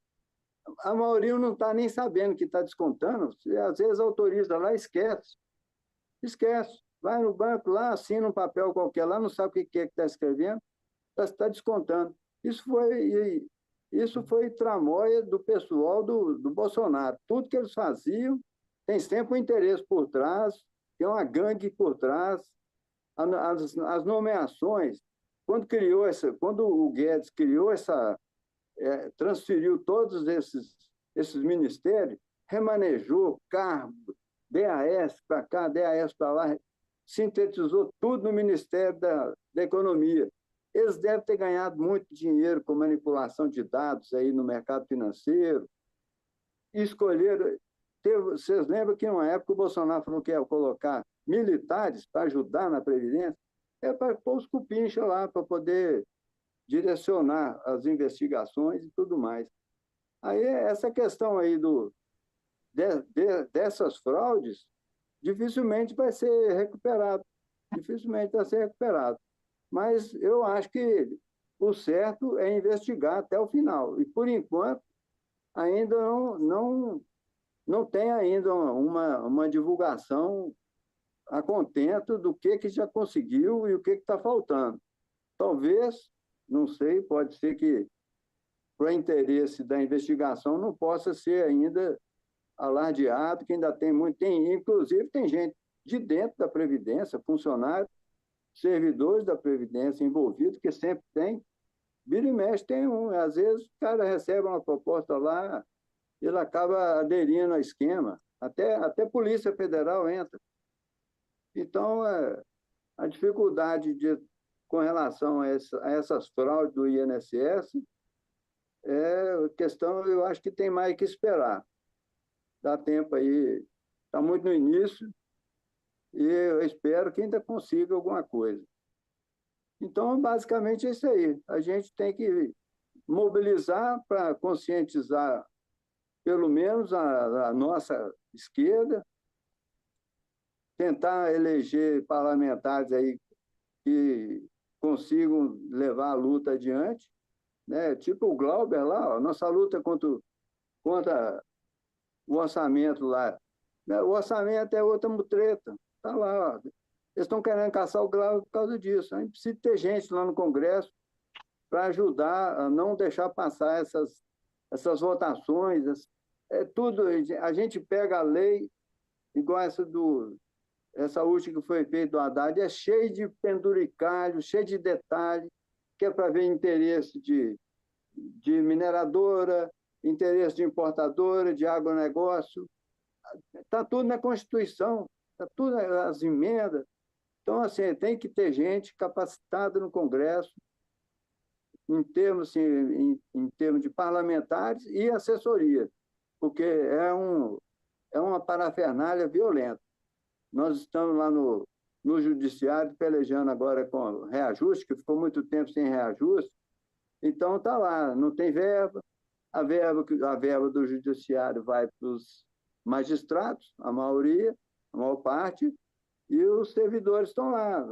a maioria não está nem sabendo que está descontando. Às vezes autoriza lá e esquece. Vai no banco lá, assina um papel qualquer lá, não sabe o que é que está escrevendo, está descontando. Isso foi tramóia do pessoal do Bolsonaro. Tudo que eles faziam tem sempre um interesse por trás, tem uma gangue por trás. As nomeações, quando o Guedes criou transferiu todos esses ministérios, remanejou cargo, DAS para cá, DAS para lá, sintetizou tudo no Ministério da Economia. Eles devem ter ganhado muito dinheiro com manipulação de dados aí no mercado financeiro. Escolheram... Vocês lembram que, numa época, o Bolsonaro falou que ia colocar militares para ajudar na Previdência? É para pôr os cupinchas lá, para poder direcionar as investigações e tudo mais. Aí, essa questão aí dessas fraudes, dificilmente vai ser recuperado. Mas eu acho que o certo é investigar até o final. E, por enquanto, ainda não tem ainda uma divulgação a contento do que já conseguiu e o que está faltando. Talvez, não sei, pode ser que, para interesse da investigação, não possa ser ainda alardeado, que ainda tem muito. Inclusive, tem gente de dentro da Previdência, funcionários, servidores da Previdência envolvidos, que sempre tem. Vira e mexe tem um. Às vezes, o cara recebe uma proposta lá, ele acaba aderindo ao esquema. Até a Polícia Federal entra. Então, a dificuldade com relação a essas fraudes do INSS é questão, eu acho que tem mais que esperar. Dá tempo aí, está muito no início, e eu espero que ainda consiga alguma coisa. Então, basicamente, é isso aí. A gente tem que mobilizar para conscientizar, pelo menos, a nossa esquerda, tentar eleger parlamentares aí que consigam levar a luta adiante, né? Tipo o Glauber lá, ó, nossa luta contra o orçamento lá. O orçamento é outra mutreta, está lá. Ó. Eles estão querendo caçar o Glauber por causa disso. A gente precisa ter gente lá no Congresso para ajudar a não deixar passar essas votações. É tudo, a gente pega a lei, igual essa última que foi feita do Haddad, é cheio de penduricalho, cheio de detalhe, que é para ver interesse de mineradora, interesse de importadora, de agronegócio. Está tudo na Constituição, está tudo nas emendas. Então, assim, tem que ter gente capacitada no Congresso, em termos, assim, em termos de parlamentares e assessoria, porque é uma parafernália violenta. Nós estamos lá no Judiciário pelejando agora com reajuste, que ficou muito tempo sem reajuste. Então, está lá, não tem verba. A verba do Judiciário vai para os magistrados, a maior parte, e os servidores estão lá.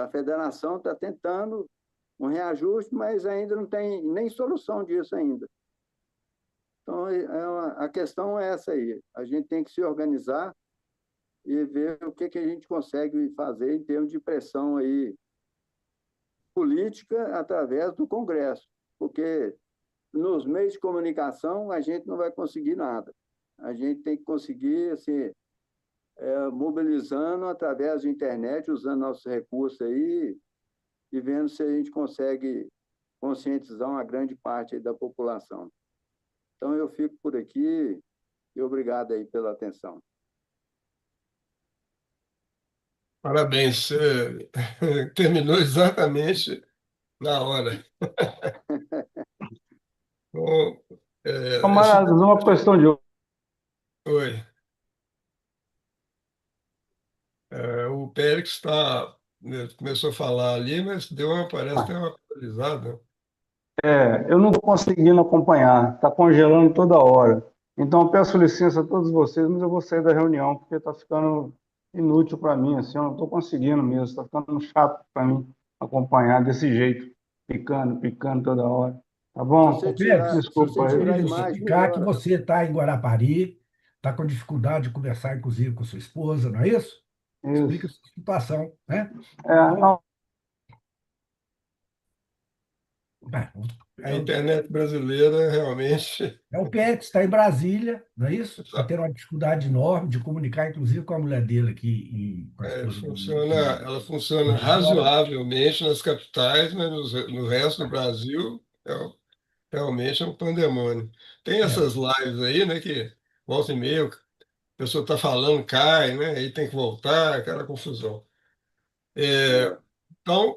A federação está tentando um reajuste, mas ainda não tem nem solução disso ainda. Então, a questão é essa aí. A gente tem que se organizar e ver o que a gente consegue fazer em termos de pressão aí política através do Congresso, porque nos meios de comunicação a gente não vai conseguir nada. A gente tem que conseguir assim, mobilizando através da internet, usando nossos recursos aí e vendo se a gente consegue conscientizar uma grande parte aí da população. Então, eu fico por aqui e obrigado aí pela atenção. Parabéns, você terminou exatamente na hora. Bom, Camaradas, uma questão de. Oi. O Périx começou a falar ali, mas parece ter uma atualizada. Eu não estou conseguindo acompanhar, está congelando toda hora. Então, eu peço licença a todos vocês, mas eu vou sair da reunião, porque está ficando inútil para mim, assim, eu não estou conseguindo mesmo, está ficando chato para mim acompanhar desse jeito, picando toda hora. Tá bom? Se você Pérez, tirar, se você desculpa. tirar a Deixa eu imagem, explicar que melhora. você está em Guarapari, está com dificuldade de conversar, inclusive, com sua esposa, não é isso? Explica a Isso. sua situação, né? Não, Então, A internet brasileira realmente o Pérez está em Brasília, não é isso? Está tendo uma dificuldade enorme de comunicar, inclusive com a mulher dele aqui, com a esposa dele ela aqui funciona fora. razoavelmente nas capitais, mas no resto do Brasil realmente é um pandemônio. Tem É, essas lives aí, né, que volta e meia, a pessoa está falando, cai, né, aí tem que voltar, aquela confusão. É, Então,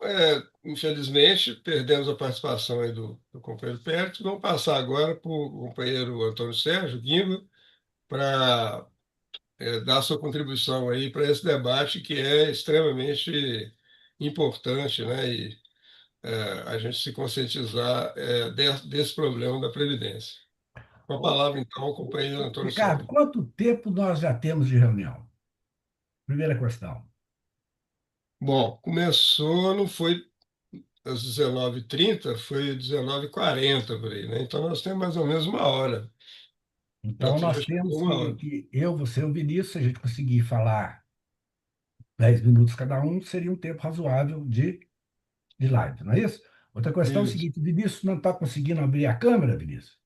infelizmente, perdemos a participação aí do companheiro Pérez. Vamos passar agora para o companheiro Antônio Sérgio Guimba para dar sua contribuição aí para esse debate que é extremamente importante, né? E a gente se conscientizar desse problema da Previdência. Com a palavra, então, o companheiro Antônio Ricardo, Sérgio. quanto tempo nós já temos de reunião? Primeira questão. Bom, começou, não foi às 19h30 foi 19h40 por aí, né? Então nós temos mais ou menos uma hora. Já, Então, já nós chegou temos uma hora. que eu, você e o Vinícius, se a gente conseguir falar 10 minutos cada um, seria um tempo razoável de live, não é isso? Outra questão é o Isso, seguinte: o Vinícius não está conseguindo abrir a câmera, Vinícius?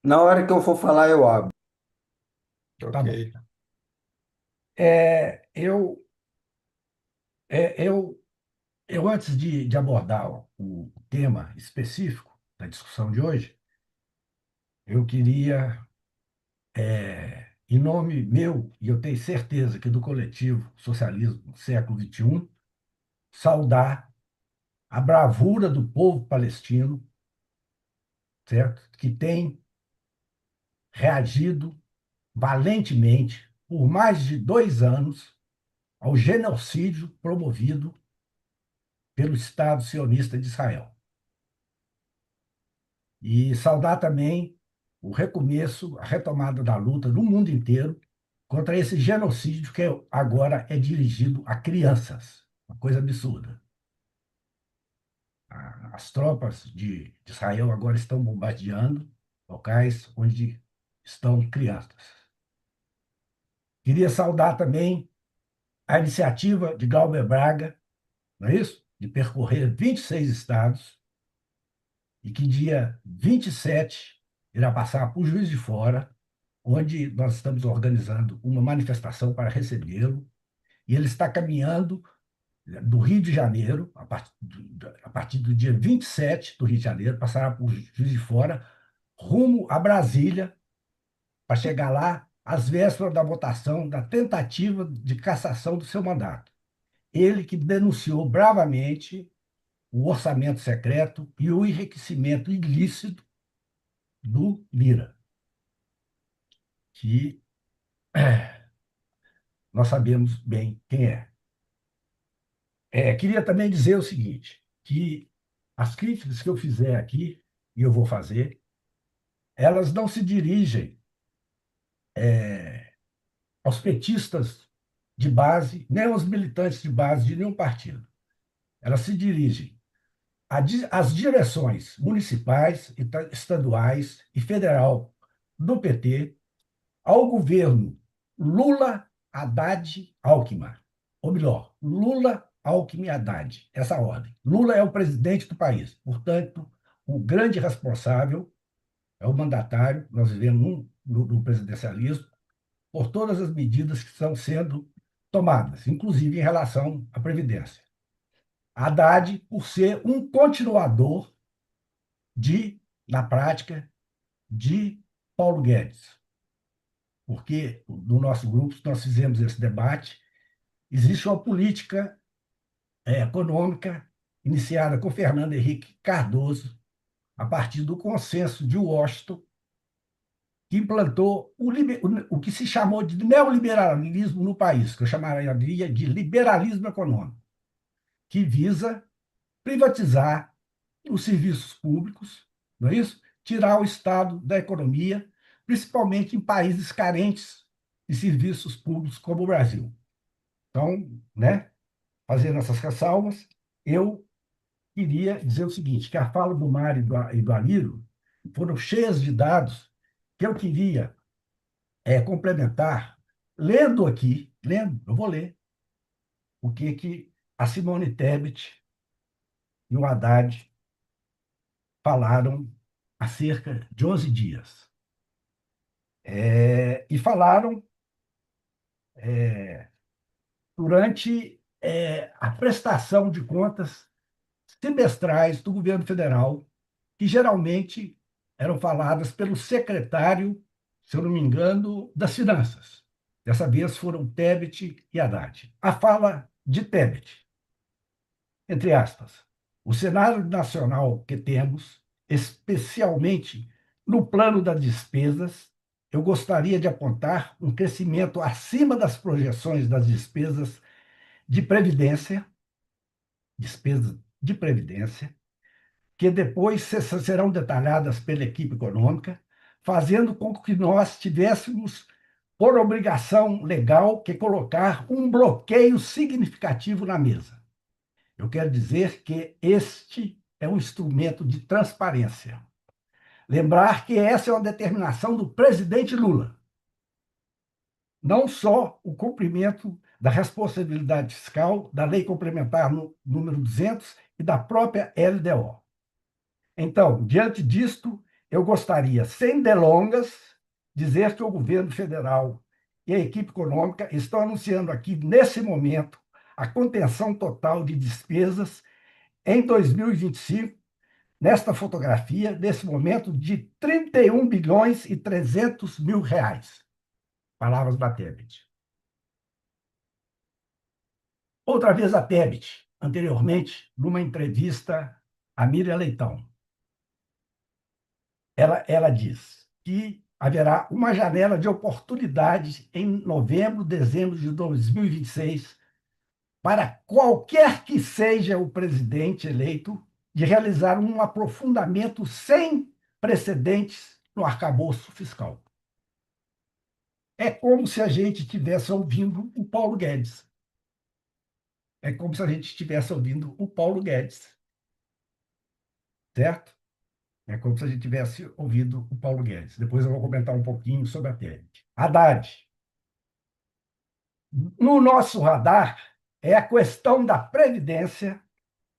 Na hora que eu for falar, eu abro. Tá ok. bom. É, eu, é, eu antes de abordar o tema específico da discussão de hoje, eu queria, em nome meu, e eu tenho certeza que do coletivo Socialismo Século XXI, saudar a bravura do povo palestino, certo? Que tem reagido valentemente por mais de 2 anos ao genocídio promovido pelo Estado sionista de Israel. E saudar também o recomeço, a retomada da luta no mundo inteiro contra esse genocídio que agora é dirigido a crianças. Uma coisa absurda. As tropas de Israel agora estão bombardeando locais onde estão crianças. Queria saudar também a iniciativa de Glauber Braga, não é isso? De percorrer 26 estados e que dia 27 irá passar por Juiz de Fora, onde nós estamos organizando uma manifestação para recebê-lo, e ele está caminhando do Rio de Janeiro, a partir do dia 27 do Rio de Janeiro, passará por Juiz de Fora, rumo a Brasília, para chegar lá às vésperas da votação da tentativa de cassação do seu mandato. Ele que denunciou bravamente o orçamento secreto e o enriquecimento ilícito do Lira, que nós sabemos bem quem é. Queria também dizer o seguinte, que as críticas que eu fizer aqui, e eu vou fazer, elas não se dirigem aos petistas de base, nem aos militantes de base de nenhum partido. Elas se dirigem às direções municipais, estaduais e federal do PT, ao governo Lula, Haddad, Alckmin. Ou melhor, Lula, Alckmin, Haddad. Essa ordem. Lula é o presidente do país, portanto, o grande responsável é o mandatário. Nós vivemos no presidencialismo por todas as medidas que estão sendo tomadas, inclusive em relação à Previdência. Haddad, por ser um continuador na prática, de Paulo Guedes. Porque no nosso grupo nós fizemos esse debate, existe uma política econômica iniciada com Fernando Henrique Cardoso, a partir do consenso de Washington, que implantou o que se chamou de neoliberalismo no país, que eu chamaria de liberalismo econômico, que visa privatizar os serviços públicos, não é isso? Tirar o Estado da economia, principalmente em países carentes de serviços públicos como o Brasil. Então, né, fazendo essas ressalvas, eu queria dizer o seguinte, que a fala do Mário e do Alírio foram cheias de dados que eu queria complementar, eu vou ler o que a Simone Tebet e o Haddad falaram há cerca de 11 dias. E falaram durante a prestação de contas semestrais do governo federal, que geralmente eram faladas pelo secretário, se eu não me engano, das Finanças. Dessa vez foram Tebet e Haddad. A fala de Tebet, entre aspas, o cenário nacional que temos, especialmente no plano das despesas, eu gostaria de apontar um crescimento acima das projeções das despesas de previdência, que depois serão detalhadas pela equipe econômica, fazendo com que nós tivéssemos, por obrigação legal, que colocar um bloqueio significativo na mesa. Eu quero dizer que este é um instrumento de transparência. Lembrar que essa é uma determinação do presidente Lula. Não só o cumprimento da responsabilidade fiscal, da Lei Complementar número 200 e da própria LDO. Então, diante disto, eu gostaria, sem delongas, dizer que o governo federal e a equipe econômica estão anunciando aqui, nesse momento, a contenção total de despesas em 2025, nesta fotografia, nesse momento, de 31 bilhões e 300 mil reais. Palavras da Tebet. Outra vez a Tebet, anteriormente, numa entrevista a Miriam Leitão. Ela diz que haverá uma janela de oportunidade em novembro, dezembro de 2026 para qualquer que seja o presidente eleito de realizar um aprofundamento sem precedentes no arcabouço fiscal. É como se a gente estivesse ouvindo o Paulo Guedes. É como se a gente estivesse ouvindo o Paulo Guedes. Certo? É como se a gente tivesse ouvido o Paulo Guedes. Depois eu vou comentar um pouquinho sobre a Tebet. Haddad. No nosso radar é a questão da Previdência,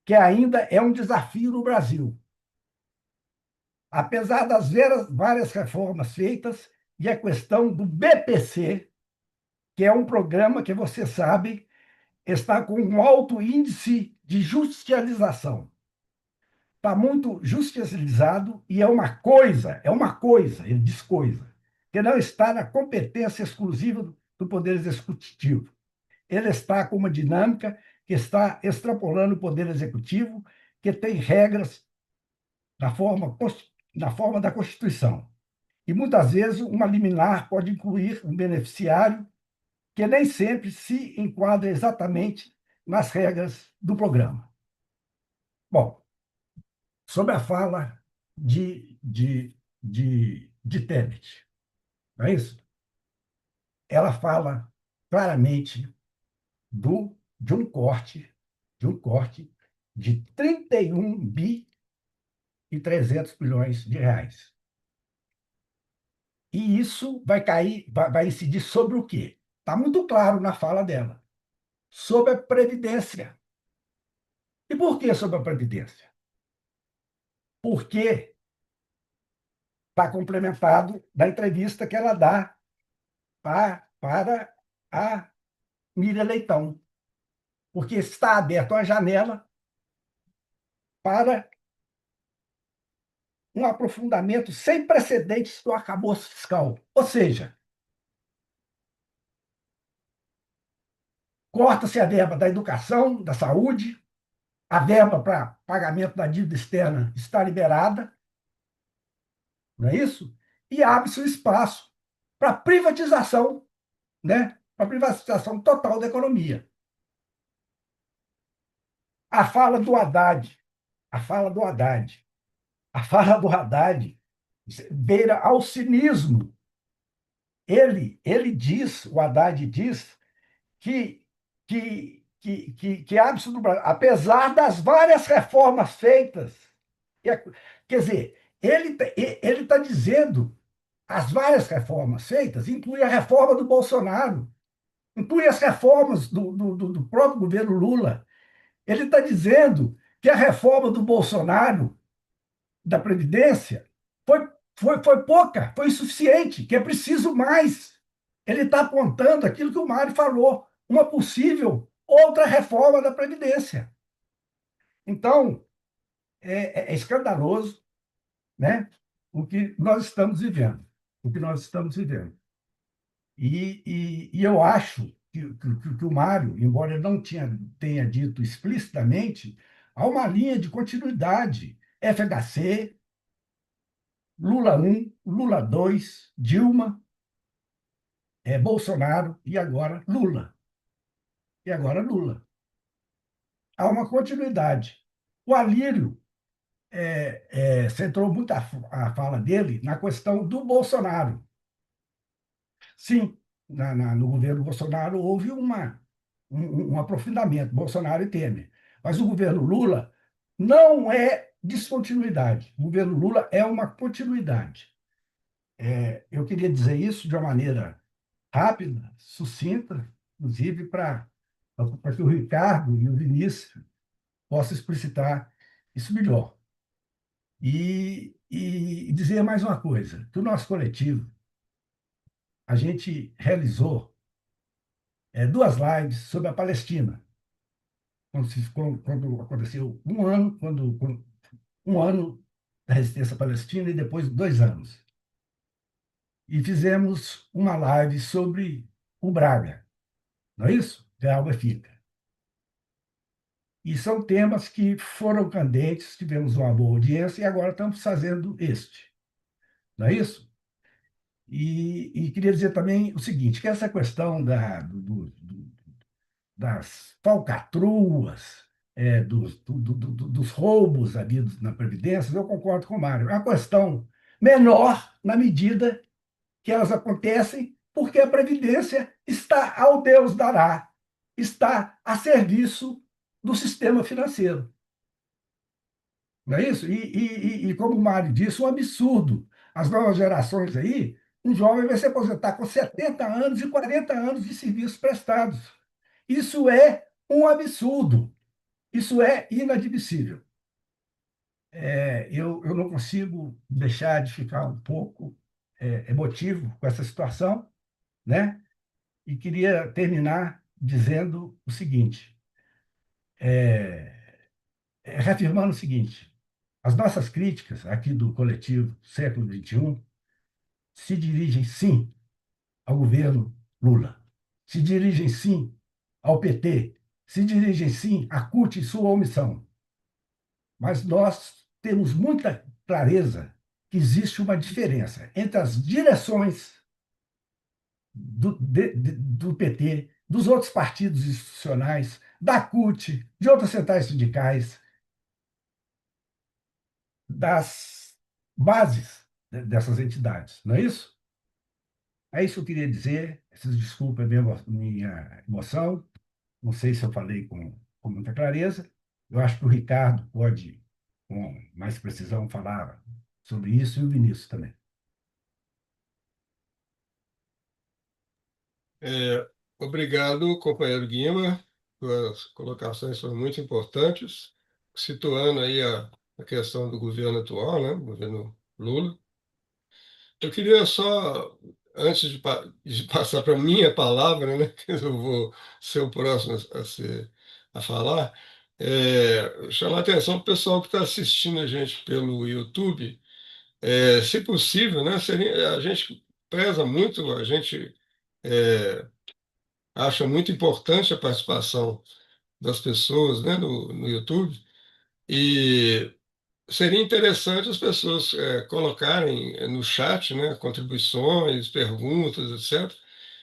que ainda é um desafio no Brasil. Apesar das várias reformas feitas, e a questão do BPC, que é um programa que, você sabe, está com um alto índice de judicialização. Está muito judicializado e é uma coisa, ele diz coisa, que não está na competência exclusiva do Poder Executivo. Ele está com uma dinâmica que está extrapolando o Poder Executivo, que tem regras na forma da Constituição. E, muitas vezes, uma liminar pode incluir um beneficiário que nem sempre se enquadra exatamente nas regras do programa. Bom, sobre a fala de Tebet, não é isso? Ela fala claramente de um corte de 31 bi e 300 bilhões de reais. E isso vai incidir sobre o quê? Está muito claro na fala dela. Sobre a Previdência. E por que sobre a Previdência? Porque está complementado da entrevista que ela dá para a Miriam Leitão. Porque está aberta uma janela para um aprofundamento sem precedentes do arcabouço fiscal. Ou seja, corta-se a verba da educação, da saúde, a verba para pagamento da dívida externa está liberada, não é isso? E abre-se o espaço para privatização, né? Para privatização total da economia. A fala do Haddad beira ao cinismo. O Haddad diz que ápice do Brasil, apesar das várias reformas feitas, quer dizer, ele está dizendo as várias reformas feitas, inclui a reforma do Bolsonaro, inclui as reformas do próprio governo Lula. Ele está dizendo que a reforma do Bolsonaro, da Previdência, foi pouca, foi insuficiente, que é preciso mais. Ele está apontando aquilo que o Mário falou, uma possível outra reforma da Previdência. Então, é escandaloso, né, o que nós estamos vivendo. E eu acho que o Mário, embora ele não tenha dito explicitamente, há uma linha de continuidade. FHC, Lula 1, Lula 2, Dilma, Bolsonaro e agora Lula. Há uma continuidade. O Alírio centrou muito a fala dele na questão do Bolsonaro. Sim, no governo Bolsonaro houve um aprofundamento, Bolsonaro e Temer. Mas o governo Lula não é descontinuidade. O governo Lula é uma continuidade. Eu queria dizer isso de uma maneira rápida, sucinta, inclusive para que o Ricardo e o Vinícius possam explicitar isso melhor. E dizer mais uma coisa, que o nosso coletivo, a gente realizou duas lives sobre a Palestina, quando aconteceu um ano da resistência palestina e depois 2 anos. E fizemos uma live sobre o Braga, não é isso? Que a água fica. E são temas que foram candentes, tivemos uma boa audiência e agora estamos fazendo este, não é isso? E queria dizer também o seguinte, que essa questão das falcatruas, dos roubos havidos na Previdência, eu concordo com o Mário. É uma questão menor na medida que elas acontecem porque a Previdência está ao Deus dará, está a serviço do sistema financeiro. Não é isso? E como o Mário disse, um absurdo. As novas gerações aí, um jovem vai se aposentar com 70 anos e 40 anos de serviços prestados. Isso é um absurdo. Isso é inadmissível. Eu não consigo deixar de ficar um pouco emotivo com essa situação, né? E queria terminar dizendo o seguinte, reafirmando o seguinte: as nossas críticas aqui do coletivo Século XXI se dirigem, sim, ao governo Lula, se dirigem, sim, ao PT, se dirigem, sim, à CUT e sua omissão. Mas nós temos muita clareza que existe uma diferença entre as direções do PT, dos outros partidos institucionais, da CUT, de outras centrais sindicais, das bases dessas entidades, não é isso? É isso que eu queria dizer. Vocês desculpem a minha emoção. Não sei se eu falei com muita clareza. Eu acho que o Ricardo pode, com mais precisão, falar sobre isso e o Vinícius também. Obrigado, companheiro Guima. Suas colocações foram muito importantes, situando aí a questão do governo atual, né, governo Lula. Eu queria só, antes de passar para a minha palavra, né, que eu vou ser o próximo a falar, chamar a atenção para o pessoal que está assistindo a gente pelo YouTube. Se possível, né, a gente preza muito, a gente acha muito importante a participação das pessoas, né, no YouTube, e seria interessante as pessoas colocarem no chat, né, contribuições, perguntas, etc.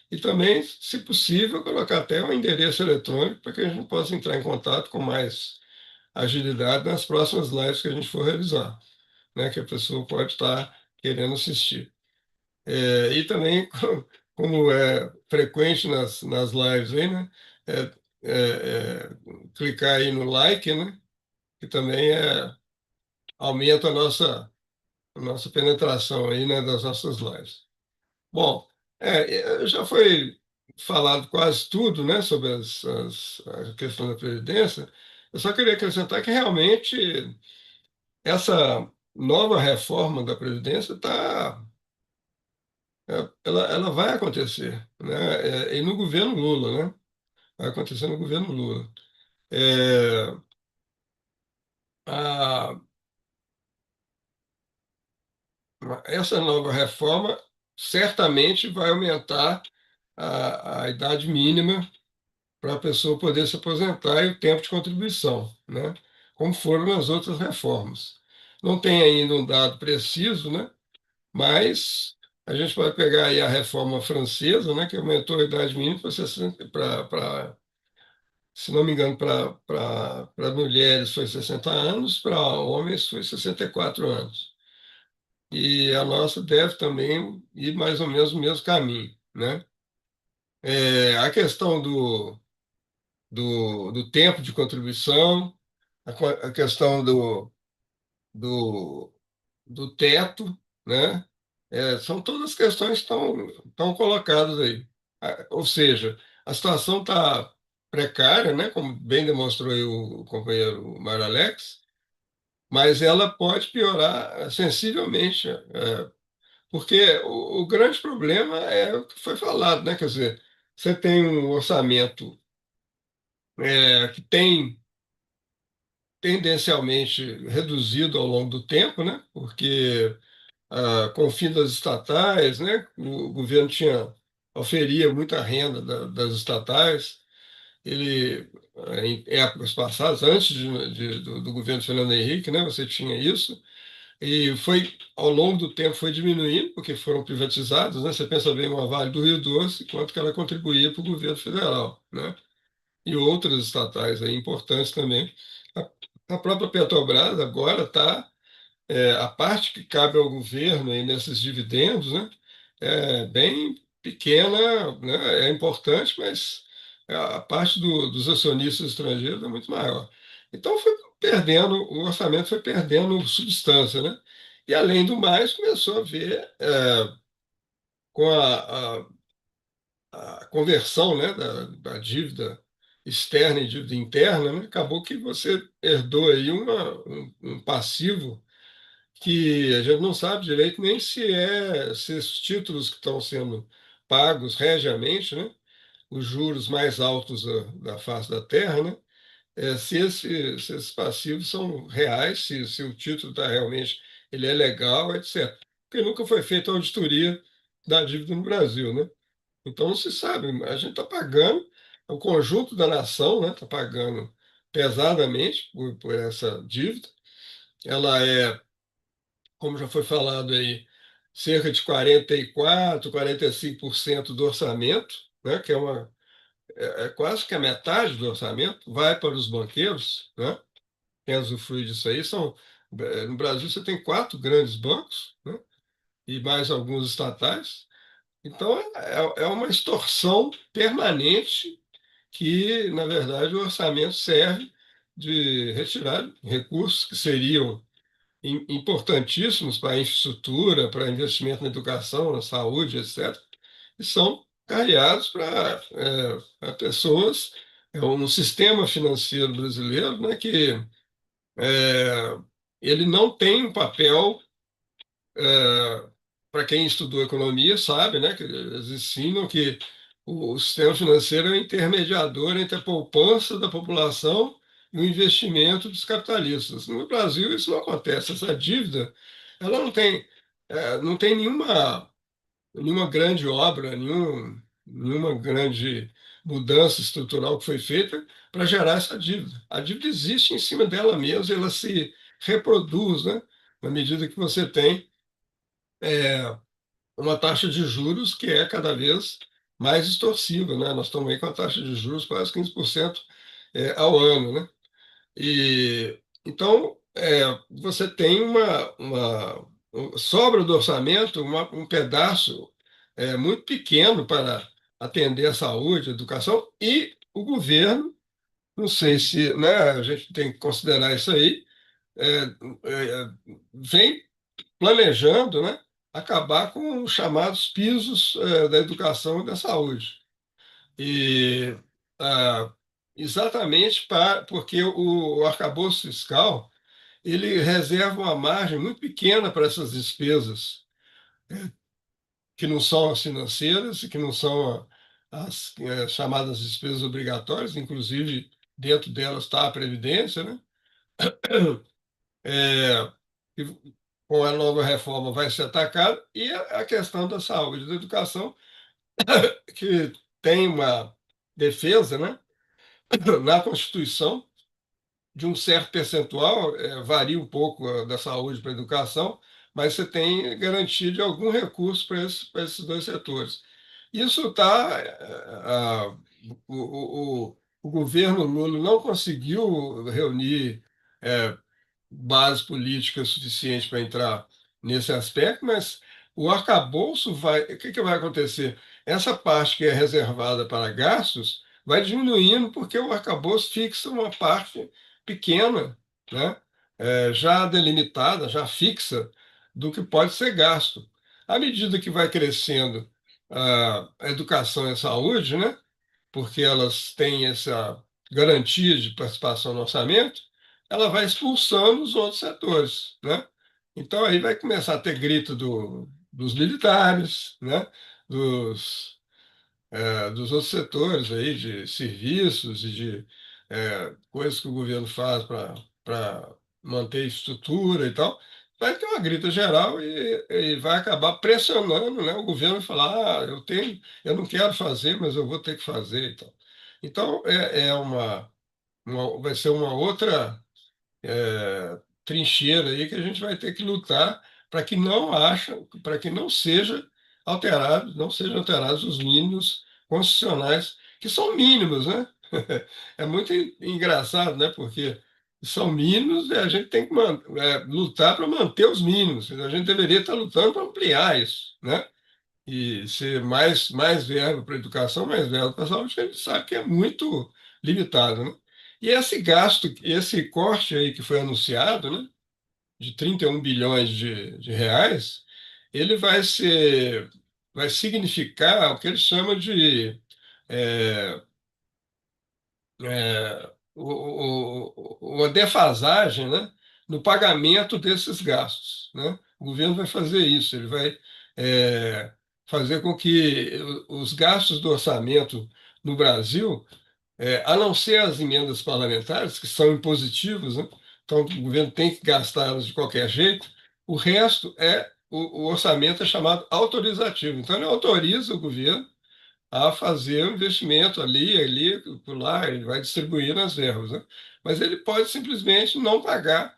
E também, se possível, colocar até um endereço eletrônico para que a gente possa entrar em contato com mais agilidade nas próximas lives que a gente for realizar, né, que a pessoa pode estar querendo assistir. E também, como é frequente nas lives aí, né, é, clicar aí no like, né, que também aumenta a nossa penetração aí, né, das nossas lives. Bom, já foi falado quase tudo, né, sobre a questão da Previdência. Eu só queria acrescentar que realmente essa nova reforma da Previdência ela vai acontecer, né, e no governo Lula, né, vai acontecer no governo Lula. É, a, essa nova reforma certamente vai aumentar a idade mínima para a pessoa poder se aposentar e o tempo de contribuição, né? Como foram nas outras reformas. Não tem ainda um dado preciso, né? Mas a gente pode pegar aí a reforma francesa, né? Que aumentou a idade mínima se não me engano, para mulheres foi 60 anos, para homens foi 64 anos. E a nossa deve também ir mais ou menos no mesmo caminho, né? A questão do tempo de contribuição, a questão do, do teto, né? São todas questões que estão colocadas aí. Ou seja, a situação está precária, né? Como bem demonstrou aí o companheiro Mário Alex, mas ela pode piorar sensivelmente, porque o grande problema é o que foi falado, né? Quer dizer, você tem um orçamento que tem tendencialmente reduzido ao longo do tempo, né? Porque com o fim das estatais, né? O governo oferia muita renda das estatais. Ele, em épocas passadas, antes do governo Fernando Henrique, né? Você tinha isso. E foi, ao longo do tempo, foi diminuindo, porque foram privatizados, né? Você pensa bem uma Vale do Rio Doce, quanto que ela contribuía para o governo federal, né? E outras estatais aí importantes também. A própria Petrobras agora está, a parte que cabe ao governo aí nesses dividendos, né? É bem pequena, né? É importante, mas a parte dos acionistas estrangeiros é muito maior. Então foi perdendo, o orçamento foi perdendo substância, né? E além do mais, começou a ver com a conversão, né, da dívida externa e dívida interna, né? Acabou que você herdou aí um passivo que a gente não sabe direito nem se esses títulos que estão sendo pagos regiamente, né? Os juros mais altos da face da Terra, né? Se esses passivos são reais, se o título está realmente ele é legal, etc. Porque nunca foi feita a auditoria da dívida no Brasil, né? Então não se sabe, a gente está pagando, o conjunto da nação, né? Está pagando pesadamente por essa dívida. Ela como já foi falado aí, cerca de 45% do orçamento, né? Que é quase que a metade do orçamento, vai para os banqueiros, né? Quem usufrui disso aí no Brasil você tem quatro grandes bancos, né? E mais alguns estatais. Então é uma extorsão permanente que, na verdade, o orçamento serve de retirar recursos que seriam importantíssimos para a infraestrutura, para investimento na educação, na saúde, etc., e são carreados para pessoas, um sistema financeiro brasileiro, né, que é, ele não tem um papel, para quem estudou economia, sabe, né, que eles ensinam que o sistema financeiro é o intermediador entre a poupança da população e o investimento dos capitalistas. No Brasil, isso não acontece. Essa dívida, ela não tem nenhuma grande obra, nenhuma grande mudança estrutural que foi feita para gerar essa dívida. A dívida existe em cima dela mesma, ela se reproduz, né? Na medida que você tem uma taxa de juros que é cada vez mais extorsiva, né? Nós estamos aí com a taxa de juros quase 15% ao ano, né? E então você tem sobra do orçamento um pedaço muito pequeno para atender a saúde, a educação e o governo, não sei se, né, a gente tem que considerar isso aí, é, vem planejando, né, acabar com os chamados pisos da educação e da saúde. E ah, exatamente porque o arcabouço fiscal ele reserva uma margem muito pequena para essas despesas, que não são as financeiras e que não são as chamadas despesas obrigatórias, inclusive dentro delas está a Previdência, né? É, que com a nova reforma vai ser atacada, e a questão da saúde e da educação, que tem uma defesa, né, na Constituição, de um certo percentual, varia um pouco da saúde para a educação, mas você tem garantia de algum recurso para esses dois setores. Isso está. O governo Lula não conseguiu reunir base política suficiente para entrar nesse aspecto, mas o arcabouço vai. O que vai acontecer? Essa parte que é reservada para gastos vai diminuindo porque o arcabouço fixa uma parte pequena, né, já delimitada, já fixa, do que pode ser gasto. À medida que vai crescendo a educação e a saúde, né, porque elas têm essa garantia de participação no orçamento, ela vai expulsando os outros setores, né? Então aí vai começar a ter grito dos militares, né? Dos, dos outros setores aí, de serviços e de coisas que o governo faz para manter estrutura e tal. Vai ter uma grita geral e vai acabar pressionando, né, o governo a falar, eu não quero fazer, mas eu vou ter que fazer e tal. Então, vai ser uma outra trincheira aí que a gente vai ter que lutar para que não sejam alterados os mínimos constitucionais, que são mínimos, né? É muito engraçado, né? Porque são mínimos e a gente tem que lutar para manter os mínimos. A gente deveria estar lutando para ampliar isso, né? E ser mais verba para educação, mais verba para a saúde, a gente sabe que é muito limitado, né? E esse gasto, esse corte aí que foi anunciado, né, de 31 bilhões de reais, ele vai significar o que eles chamam de é, uma defasagem, né, no pagamento desses gastos, né? O governo vai fazer isso, ele vai é, fazer com que os gastos do orçamento no Brasil, a não ser as emendas parlamentares, que são impositivas, né? Então o governo tem que gastá-las de qualquer jeito, o resto o orçamento é chamado autorizativo. Então ele autoriza o governo a fazer um investimento ali, por lá, ele vai distribuir as verbas, né? Mas ele pode simplesmente não pagar,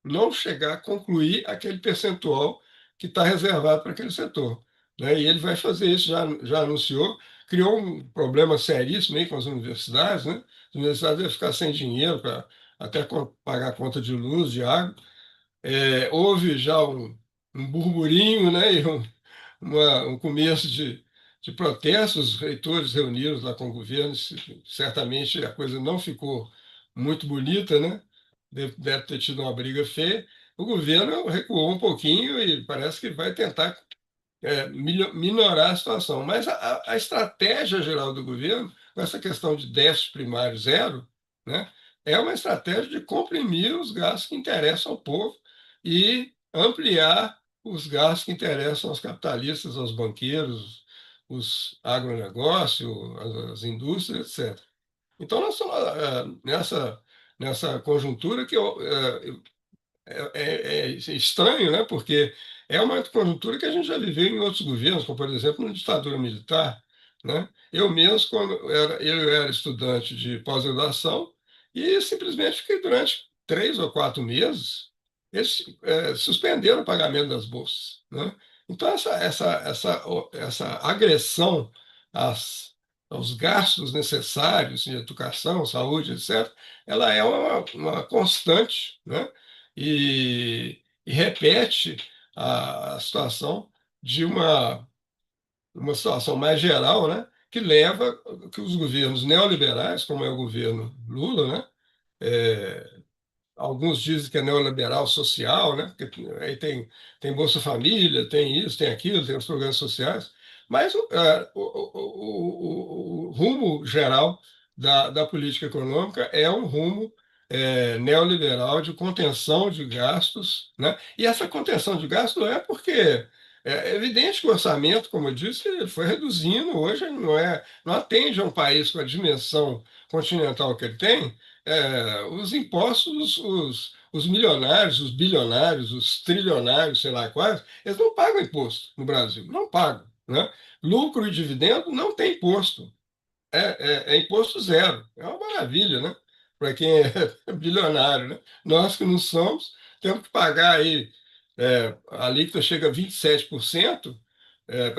não chegar a concluir aquele percentual que está reservado para aquele setor, né? E ele vai fazer isso, já anunciou, criou um problema seríssimo aí com as universidades, né? As universidades vão ficar sem dinheiro para até pagar a conta de luz, de água. Houve já um burburinho, né? E um começo de protestos, os reitores reunidos lá com o governo, certamente a coisa não ficou muito bonita, né? Deve ter tido uma briga feia. O governo recuou um pouquinho e parece que vai tentar minorar a situação. Mas a estratégia geral do governo, com essa questão de déficit primário zero, né, é uma estratégia de comprimir os gastos que interessam ao povo e ampliar os gastos que interessam aos capitalistas, aos banqueiros, os agronegócios, as indústrias, etc. Então, nós estamos nessa conjuntura que é estranho, né? Porque é uma conjuntura que a gente já viveu em outros governos, como, por exemplo, na ditadura militar, né? Eu mesmo, quando eu era estudante de pós-graduação, e simplesmente fiquei durante 3 ou 4 meses, eles suspenderam o pagamento das bolsas, né? Então, essa agressão aos gastos necessários em educação, saúde, etc., ela é uma constante, né? E repete a situação de uma situação mais geral, né, que leva que os governos neoliberais, como é o governo Lula, né, é, alguns dizem que é neoliberal social, né? Porque aí tem Bolsa Família, tem isso, tem aquilo, tem os programas sociais, mas o rumo geral da política econômica é um rumo neoliberal de contenção de gastos, né? E essa contenção de gastos não é porque é evidente que o orçamento, como eu disse, ele foi reduzindo, hoje não atende a um país com a dimensão continental que ele tem, os impostos, os milionários, os bilionários, os trilionários, sei lá quais, eles não pagam imposto no Brasil, não pagam, né? Lucro e dividendo não tem imposto, é imposto zero, é uma maravilha, né? Para quem é bilionário, né? Nós que não somos, temos que pagar aí, a alíquota chega a 27%,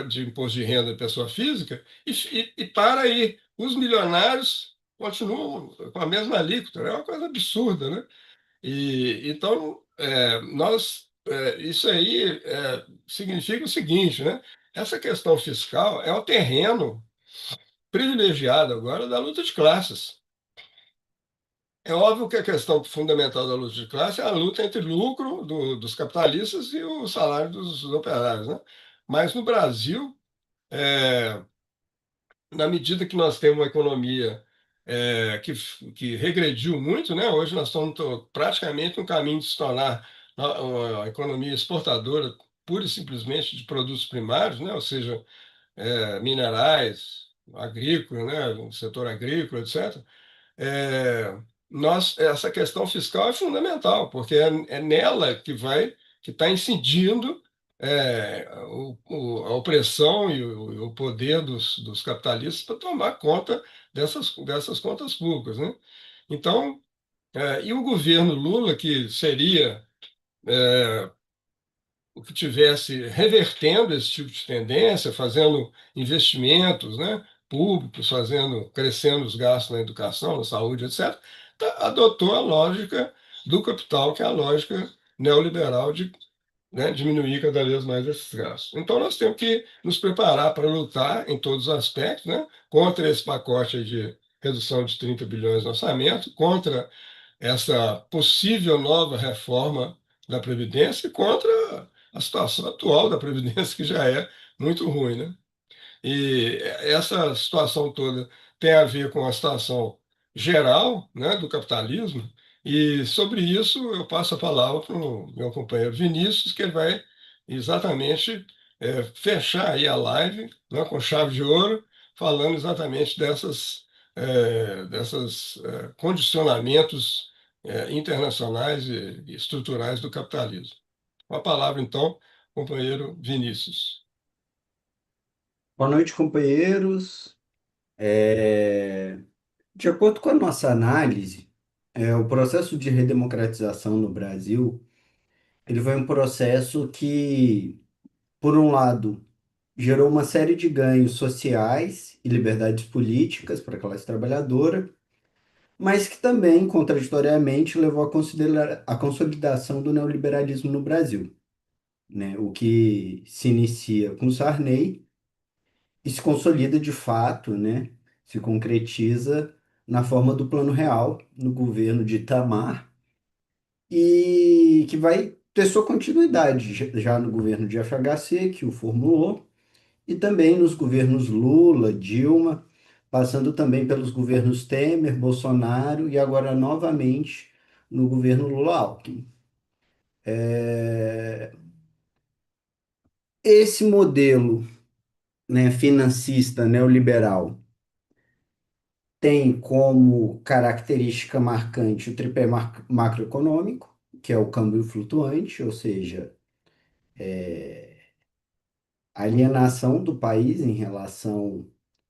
de imposto de renda da pessoa física, e para aí, os milionários continuam com a mesma alíquota, é uma coisa absurda, né? E então isso aí significa o seguinte, né? Essa questão fiscal é o terreno privilegiada agora da luta de classes. É óbvio que a questão fundamental da luta de classe é a luta entre lucro dos capitalistas e o salário dos operários, né? Mas no Brasil, é, na medida que nós temos uma economia que regrediu muito, né? Hoje nós estamos praticamente no caminho de se tornar uma economia exportadora pura e simplesmente de produtos primários, né? Ou seja, minerais, agrícola, né? O setor agrícola, etc. é, essa questão fiscal é fundamental, porque é nela que está incidindo a opressão e o poder dos capitalistas para tomar conta dessas contas públicas, né? Então, e o governo Lula, que seria o que tivesse revertendo esse tipo de tendência, fazendo investimentos, né, públicos, crescendo os gastos na educação, na saúde, etc., adotou a lógica do capital, que é a lógica neoliberal de, né, diminuir cada vez mais esses gastos. Então, nós temos que nos preparar para lutar em todos os aspectos, né, contra esse pacote de redução de 30 bilhões no orçamento, contra essa possível nova reforma da Previdência e contra a situação atual da Previdência, que já é muito ruim, né? E essa situação toda tem a ver com a situação geral, né, do capitalismo, e sobre isso eu passo a palavra para o meu companheiro Vinícius, que ele vai exatamente fechar aí a live, né, com chave de ouro, falando exatamente dessas condicionamentos internacionais e estruturais do capitalismo. Com a palavra, então, companheiro Vinícius. Boa noite, companheiros. De acordo com a nossa análise, o processo de redemocratização no Brasil, ele foi um processo que, por um lado, gerou uma série de ganhos sociais e liberdades políticas para a classe trabalhadora, mas que também, contraditoriamente, levou à consolidação do neoliberalismo no Brasil, né? O que se inicia com Sarney e se consolida de fato, né? Se concretiza na forma do Plano Real, no governo de Itamar, e que vai ter sua continuidade já no governo de FHC, que o formulou, e também nos governos Lula, Dilma, passando também pelos governos Temer, Bolsonaro e agora novamente no governo Lula-Alckmin. Esse modelo, né, financista neoliberal tem como característica marcante o tripé macroeconômico, que é o câmbio flutuante, ou seja, a alienação do país em relação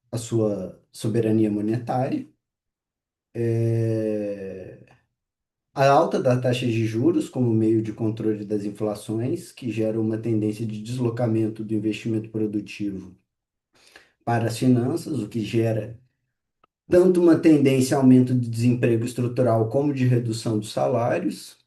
à sua soberania monetária, a alta da taxa de juros como meio de controle das inflações, que gera uma tendência de deslocamento do investimento produtivo para as finanças, o que gera tanto uma tendência a aumento de desemprego estrutural como de redução dos salários,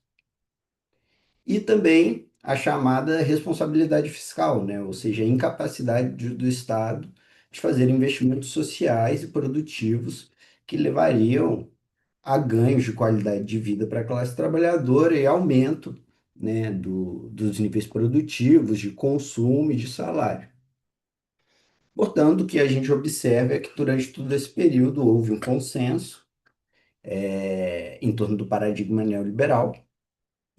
e também a chamada responsabilidade fiscal, né? Ou seja, a incapacidade do Estado de fazer investimentos sociais e produtivos que levariam a ganhos de qualidade de vida para a classe trabalhadora e aumento, né, dos níveis produtivos, de consumo e de salário. Portanto, o que a gente observa é que durante todo esse período houve um consenso em torno do paradigma neoliberal,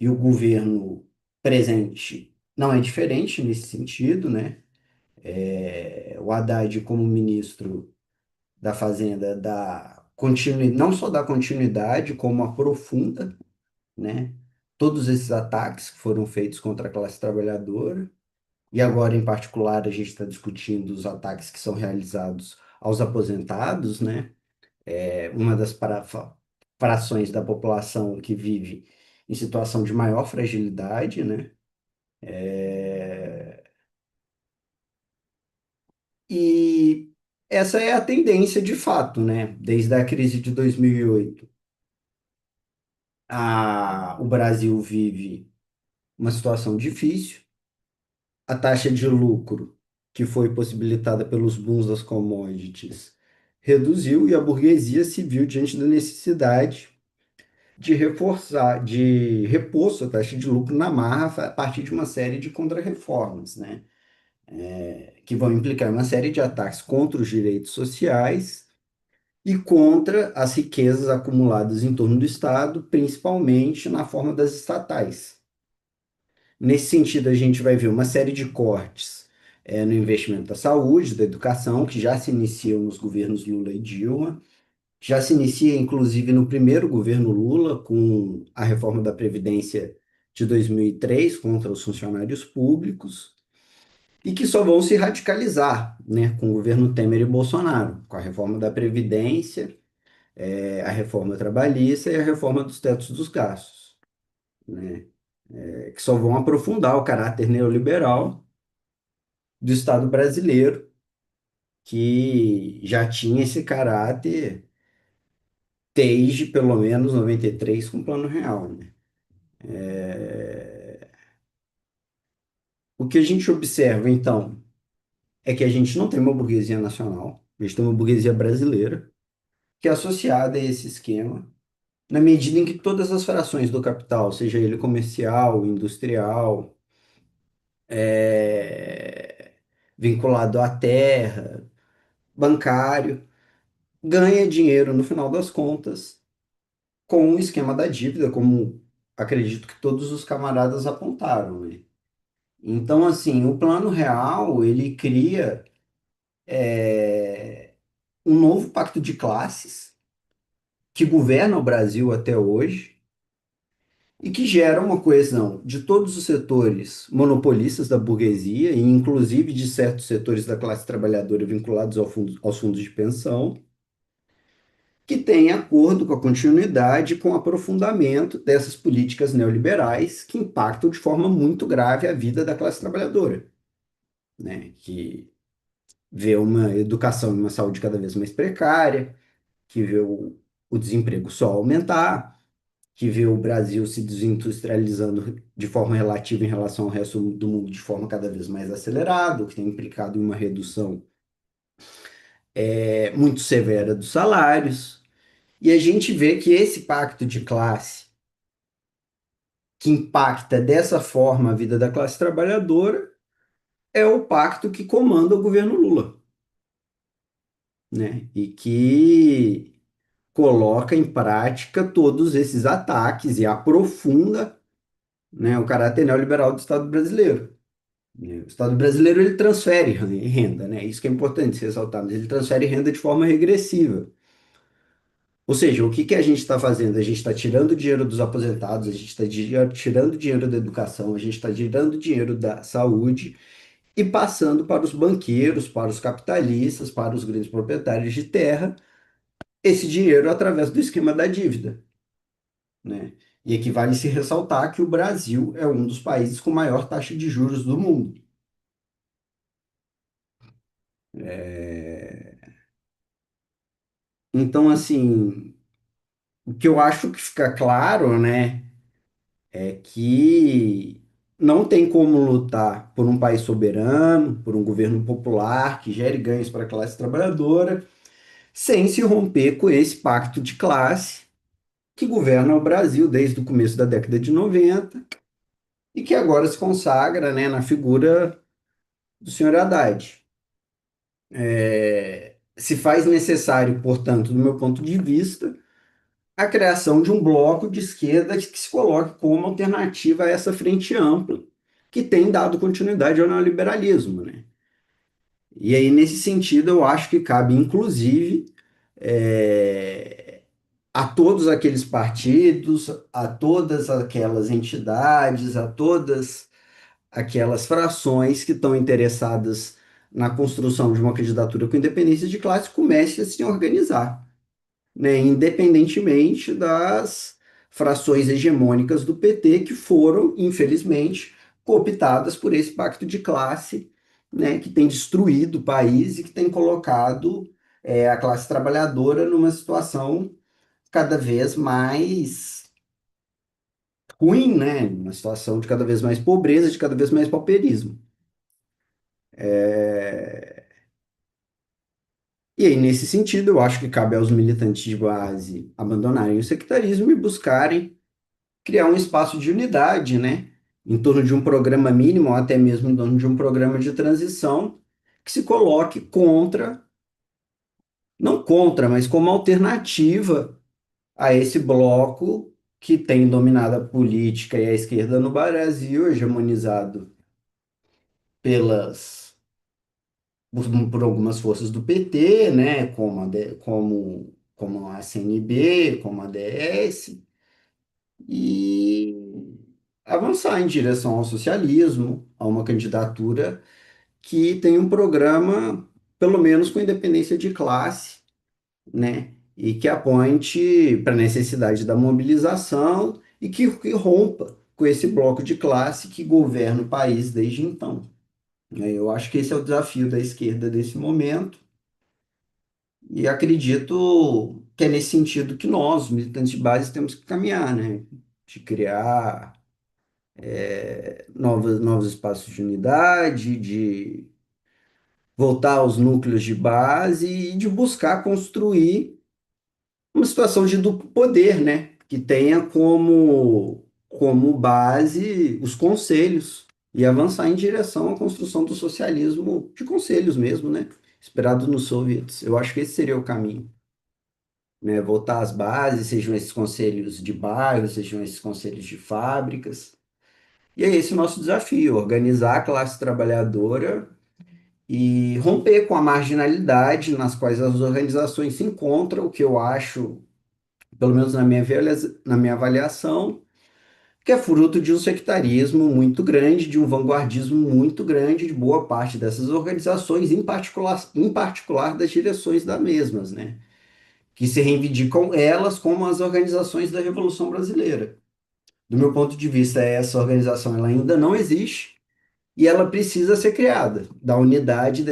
e o governo presente não é diferente nesse sentido, né? O Haddad, como ministro da Fazenda, não só dá continuidade, como aprofunda, né, todos esses ataques que foram feitos contra a classe trabalhadora. E agora, em particular, a gente está discutindo os ataques que são realizados aos aposentados, né? Uma das frações da população que vive em situação de maior fragilidade, né? E essa é a tendência de fato, né? Desde a crise de 2008, o Brasil vive uma situação difícil. A taxa de lucro, que foi possibilitada pelos booms das commodities, reduziu e a burguesia se viu diante da necessidade de reforçar, de repor sua taxa de lucro na marra a partir de uma série de contrarreformas, né? Que vão implicar uma série de ataques contra os direitos sociais e contra as riquezas acumuladas em torno do Estado, principalmente na forma das estatais. Nesse sentido, a gente vai ver uma série de cortes no investimento da saúde, da educação, que já se iniciam nos governos Lula e Dilma, já se inicia, inclusive, no primeiro governo Lula, com a reforma da Previdência de 2003 contra os funcionários públicos, e que só vão se radicalizar, né, com o governo Temer e Bolsonaro, com a reforma da Previdência, a reforma trabalhista e a reforma dos tetos dos gastos, né, que só vão aprofundar o caráter neoliberal do Estado brasileiro, que já tinha esse caráter desde pelo menos 93 com o Plano Real, né? O que a gente observa, então, é que a gente não tem uma burguesia nacional, a gente tem uma burguesia brasileira, que é associada a esse esquema, na medida em que todas as frações do capital, seja ele comercial, industrial, é, vinculado à terra, bancário, ganha dinheiro no final das contas com o esquema da dívida, como acredito que todos os camaradas apontaram, né? Então, assim, o Plano Real, ele cria um novo pacto de classes que governa o Brasil até hoje e que gera uma coesão de todos os setores monopolistas da burguesia e inclusive de certos setores da classe trabalhadora vinculados aos fundos de pensão, que tem acordo com a continuidade e com o aprofundamento dessas políticas neoliberais que impactam de forma muito grave a vida da classe trabalhadora, né? Que vê uma educação e uma saúde cada vez mais precária, que vê o desemprego só aumentar, que vê o Brasil se desindustrializando de forma relativa em relação ao resto do mundo de forma cada vez mais acelerada, o que tem implicado em uma redução muito severa dos salários. E a gente vê que esse pacto de classe, que impacta dessa forma a vida da classe trabalhadora, é o pacto que comanda o governo Lula, né? E que coloca em prática todos esses ataques e aprofunda, né, o caráter neoliberal do Estado brasileiro, né? O Estado brasileiro ele transfere renda, né? Isso que é importante se ressaltar, mas ele transfere renda de forma regressiva. Ou seja, o que que a gente está fazendo? A gente está tirando dinheiro dos aposentados, a gente está tirando dinheiro da educação, a gente está tirando dinheiro da saúde e passando para os banqueiros, para os capitalistas, para os grandes proprietários de terra, esse dinheiro através do esquema da dívida, né? E aqui vale se ressaltar que o Brasil é um dos países com maior taxa de juros do mundo. Então, assim, o que eu acho que fica claro, né, é que não tem como lutar por um país soberano, por um governo popular que gere ganhos para a classe trabalhadora, sem se romper com esse pacto de classe que governa o Brasil desde o começo da década de 90 e que agora se consagra, né, na figura do senhor Haddad. Se faz necessário, portanto, do meu ponto de vista, a criação de um bloco de esquerda que se coloque como alternativa a essa frente ampla, que tem dado continuidade ao neoliberalismo, né? E aí, nesse sentido, eu acho que cabe, inclusive, a todos aqueles partidos, a todas aquelas entidades, a todas aquelas frações que estão interessadas na construção de uma candidatura com independência de classe, comece a se organizar, né, independentemente das frações hegemônicas do PT que foram, infelizmente, cooptadas por esse pacto de classe, né, que tem destruído o país e que tem colocado a classe trabalhadora numa situação cada vez mais ruim, né, uma situação de cada vez mais pobreza, de cada vez mais pauperismo. E aí, nesse sentido, eu acho que cabe aos militantes de base abandonarem o sectarismo e buscarem criar um espaço de unidade, né? Em torno de um programa mínimo, ou até mesmo em torno de um programa de transição que se coloque contra, não contra, mas como alternativa a esse bloco que tem dominado a política e a esquerda no Brasil, hegemonizado pelas por algumas forças do PT, né, como a CNB, como a DS, e avançar em direção ao socialismo, a uma candidatura que tem um programa, pelo menos com independência de classe, né, e que aponte para a necessidade da mobilização e que rompa com esse bloco de classe que governa o país desde então, né. Eu acho que esse é o desafio da esquerda desse momento. E acredito que é nesse sentido que nós, os militantes de base, temos que caminhar, né? De criar novos espaços de unidade, de voltar aos núcleos de base e de buscar construir uma situação de duplo poder, né? Que tenha como base os conselhos e avançar em direção à construção do socialismo de conselhos mesmo, né? Esperado nos soviets. Eu acho que esse seria o caminho. Né, voltar às bases, sejam esses conselhos de bairro, sejam esses conselhos de fábricas. E é esse o nosso desafio, organizar a classe trabalhadora e romper com a marginalidade nas quais as organizações se encontram, o que eu acho, pelo menos na minha avaliação, que é fruto de um sectarismo muito grande, de um vanguardismo muito grande de boa parte dessas organizações, em particular das direções das mesmas, né? Que se reivindicam elas como as organizações da Revolução Brasileira. Do meu ponto de vista, essa organização ela ainda não existe e ela precisa ser criada, da unidade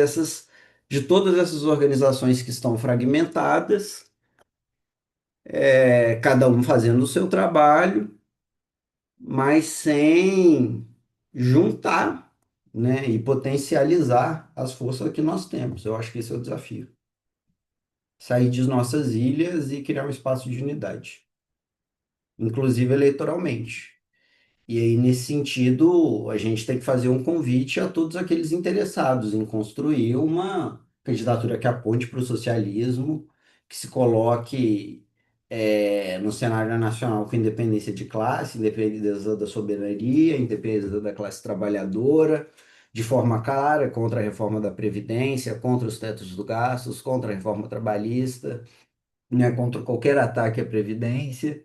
de todas essas organizações que estão fragmentadas, cada um fazendo o seu trabalho, mas sem juntar, né, e potencializar as forças que nós temos. Eu acho que esse é o desafio. Sair de nossas ilhas e criar um espaço de unidade, inclusive eleitoralmente. E aí, nesse sentido, a gente tem que fazer um convite a todos aqueles interessados em construir uma candidatura que aponte para o socialismo, que se coloque no cenário nacional com independência de classe, independência da soberania, independência da classe trabalhadora, de forma clara, contra a reforma da Previdência, contra os tetos do gastos, contra a reforma trabalhista, né, contra qualquer ataque à Previdência.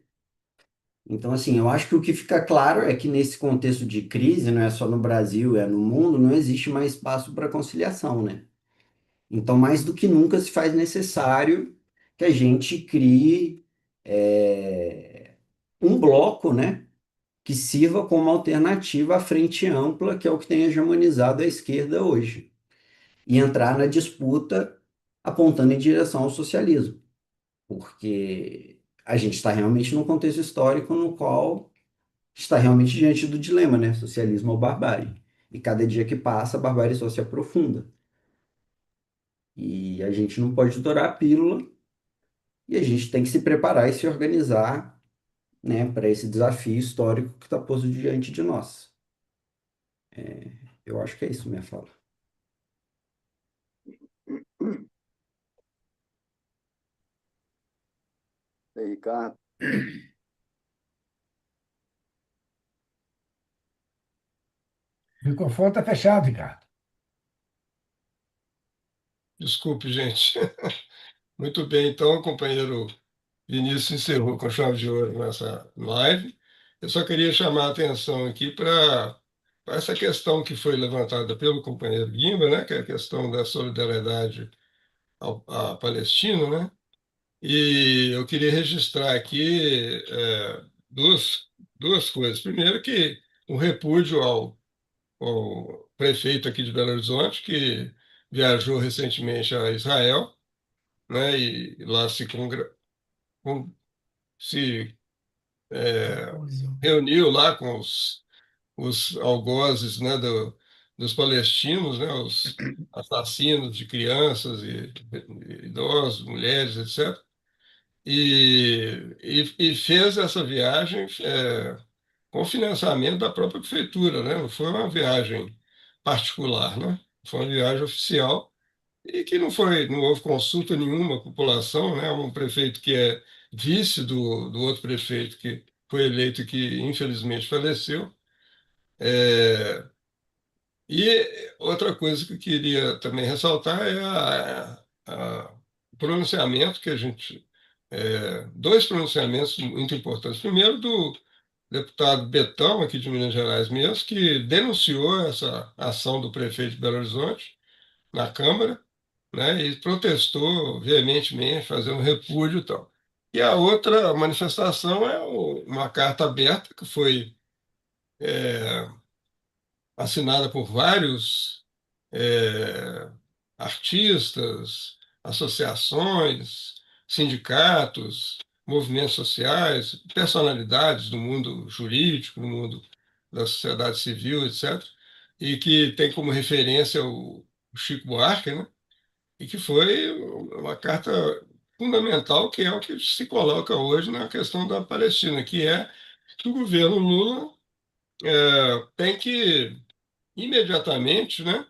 Então, assim, eu acho que o que fica claro é que nesse contexto de crise, não é só no Brasil, é no mundo, não existe mais espaço para conciliação, né? Então, mais do que nunca se faz necessário que a gente crie um bloco, né, que sirva como alternativa à frente ampla, que é o que tem hegemonizado a esquerda hoje, e entrar na disputa apontando em direção ao socialismo, porque a gente está realmente num contexto histórico no qual está realmente diante do dilema, né? Socialismo ou barbárie. E cada dia que passa, a barbárie só se aprofunda. E a gente não pode dourar a pílula e a gente tem que se preparar e se organizar, né, para esse desafio histórico que está posto diante de nós. Eu acho que é isso minha fala. Ricardo. O microfone está fechado, Ricardo. Desculpe, gente. Muito bem, então, o companheiro Vinícius encerrou com chave de ouro nessa live. Eu só queria chamar a atenção aqui para essa questão que foi levantada pelo companheiro Guimba, né, que é a questão da solidariedade à Palestina, né? E eu queria registrar aqui duas coisas. Primeiro, que um repúdio ao prefeito aqui de Belo Horizonte, que viajou recentemente a Israel, né, e lá com- se reuniu lá com os algozes, né, dos palestinos, né, os assassinos de crianças e idosos, mulheres, etc. E fez essa viagem com financiamento da própria prefeitura, né? Não foi uma viagem particular, né? Foi uma viagem oficial e que não houve consulta nenhuma à população, né? Um prefeito que é vice do outro prefeito que foi eleito e que infelizmente faleceu. É, e outra coisa que eu queria também ressaltar é o pronunciamento que a gente. Dois pronunciamentos muito importantes. Primeiro, do deputado Betão, aqui de Minas Gerais mesmo, que denunciou essa ação do prefeito de Belo Horizonte na Câmara, né, e protestou veementemente, fazendo repúdio e tal. E a outra manifestação é uma carta aberta que foi assinada por vários artistas, associações, sindicatos, movimentos sociais, personalidades do mundo jurídico, do mundo da sociedade civil, etc., e que tem como referência o Chico Buarque, né? E que foi uma carta fundamental, que é o que se coloca hoje na questão da Palestina, que é que o governo Lula tem que imediatamente, né,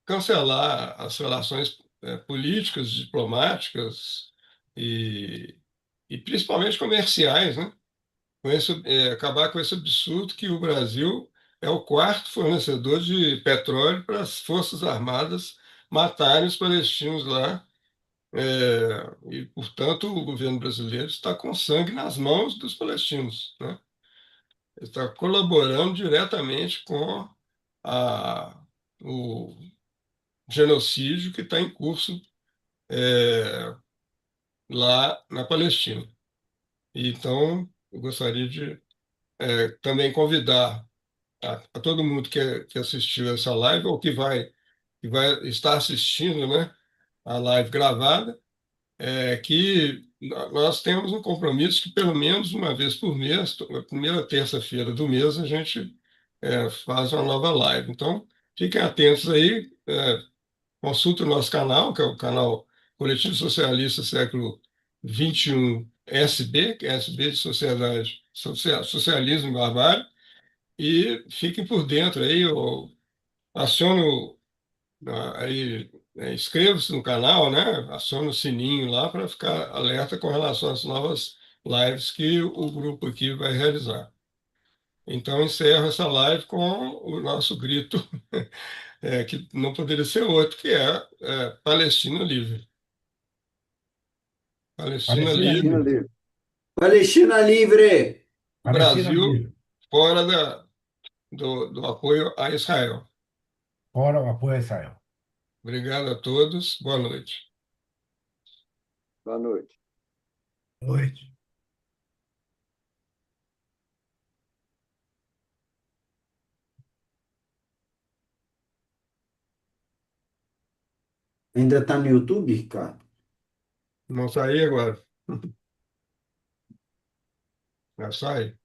cancelar as relações políticas, diplomáticas e, e principalmente comerciais, né? Acabar com esse absurdo que o Brasil é o quarto fornecedor de petróleo para as Forças Armadas matarem os palestinos lá. E, portanto, o governo brasileiro está com sangue nas mãos dos palestinos, né? Está colaborando diretamente com a, o genocídio que está em curso lá na Palestina. Então, eu gostaria de também convidar a todo mundo que assistiu essa live ou que vai estar assistindo, né, a live gravada, que nós temos um compromisso que pelo menos uma vez por mês, a primeira terça-feira do mês, a gente faz uma nova live. Então, fiquem atentos aí, consulte o nosso canal, que é o canal Coletivo Socialista Século XXI SB, que é SB de Sociedade, Socialismo e Barbárie, e fiquem por dentro aí, acione aí, inscreva-se no canal, né? Acione o sininho lá para ficar alerta com relação às novas lives que o grupo aqui vai realizar. Então, encerro essa live com o nosso grito, que não poderia ser outro, que é Palestina Livre. Palestina Palestina Palestina livre, livre. livre. Palestina livre! o Palestina Brasil livre. fora do apoio a Israel. Fora o apoio a Israel. Obrigado a todos. Boa noite. Boa noite. Noite. Ainda está no YouTube, Ricardo? Não sair agora. Já sai?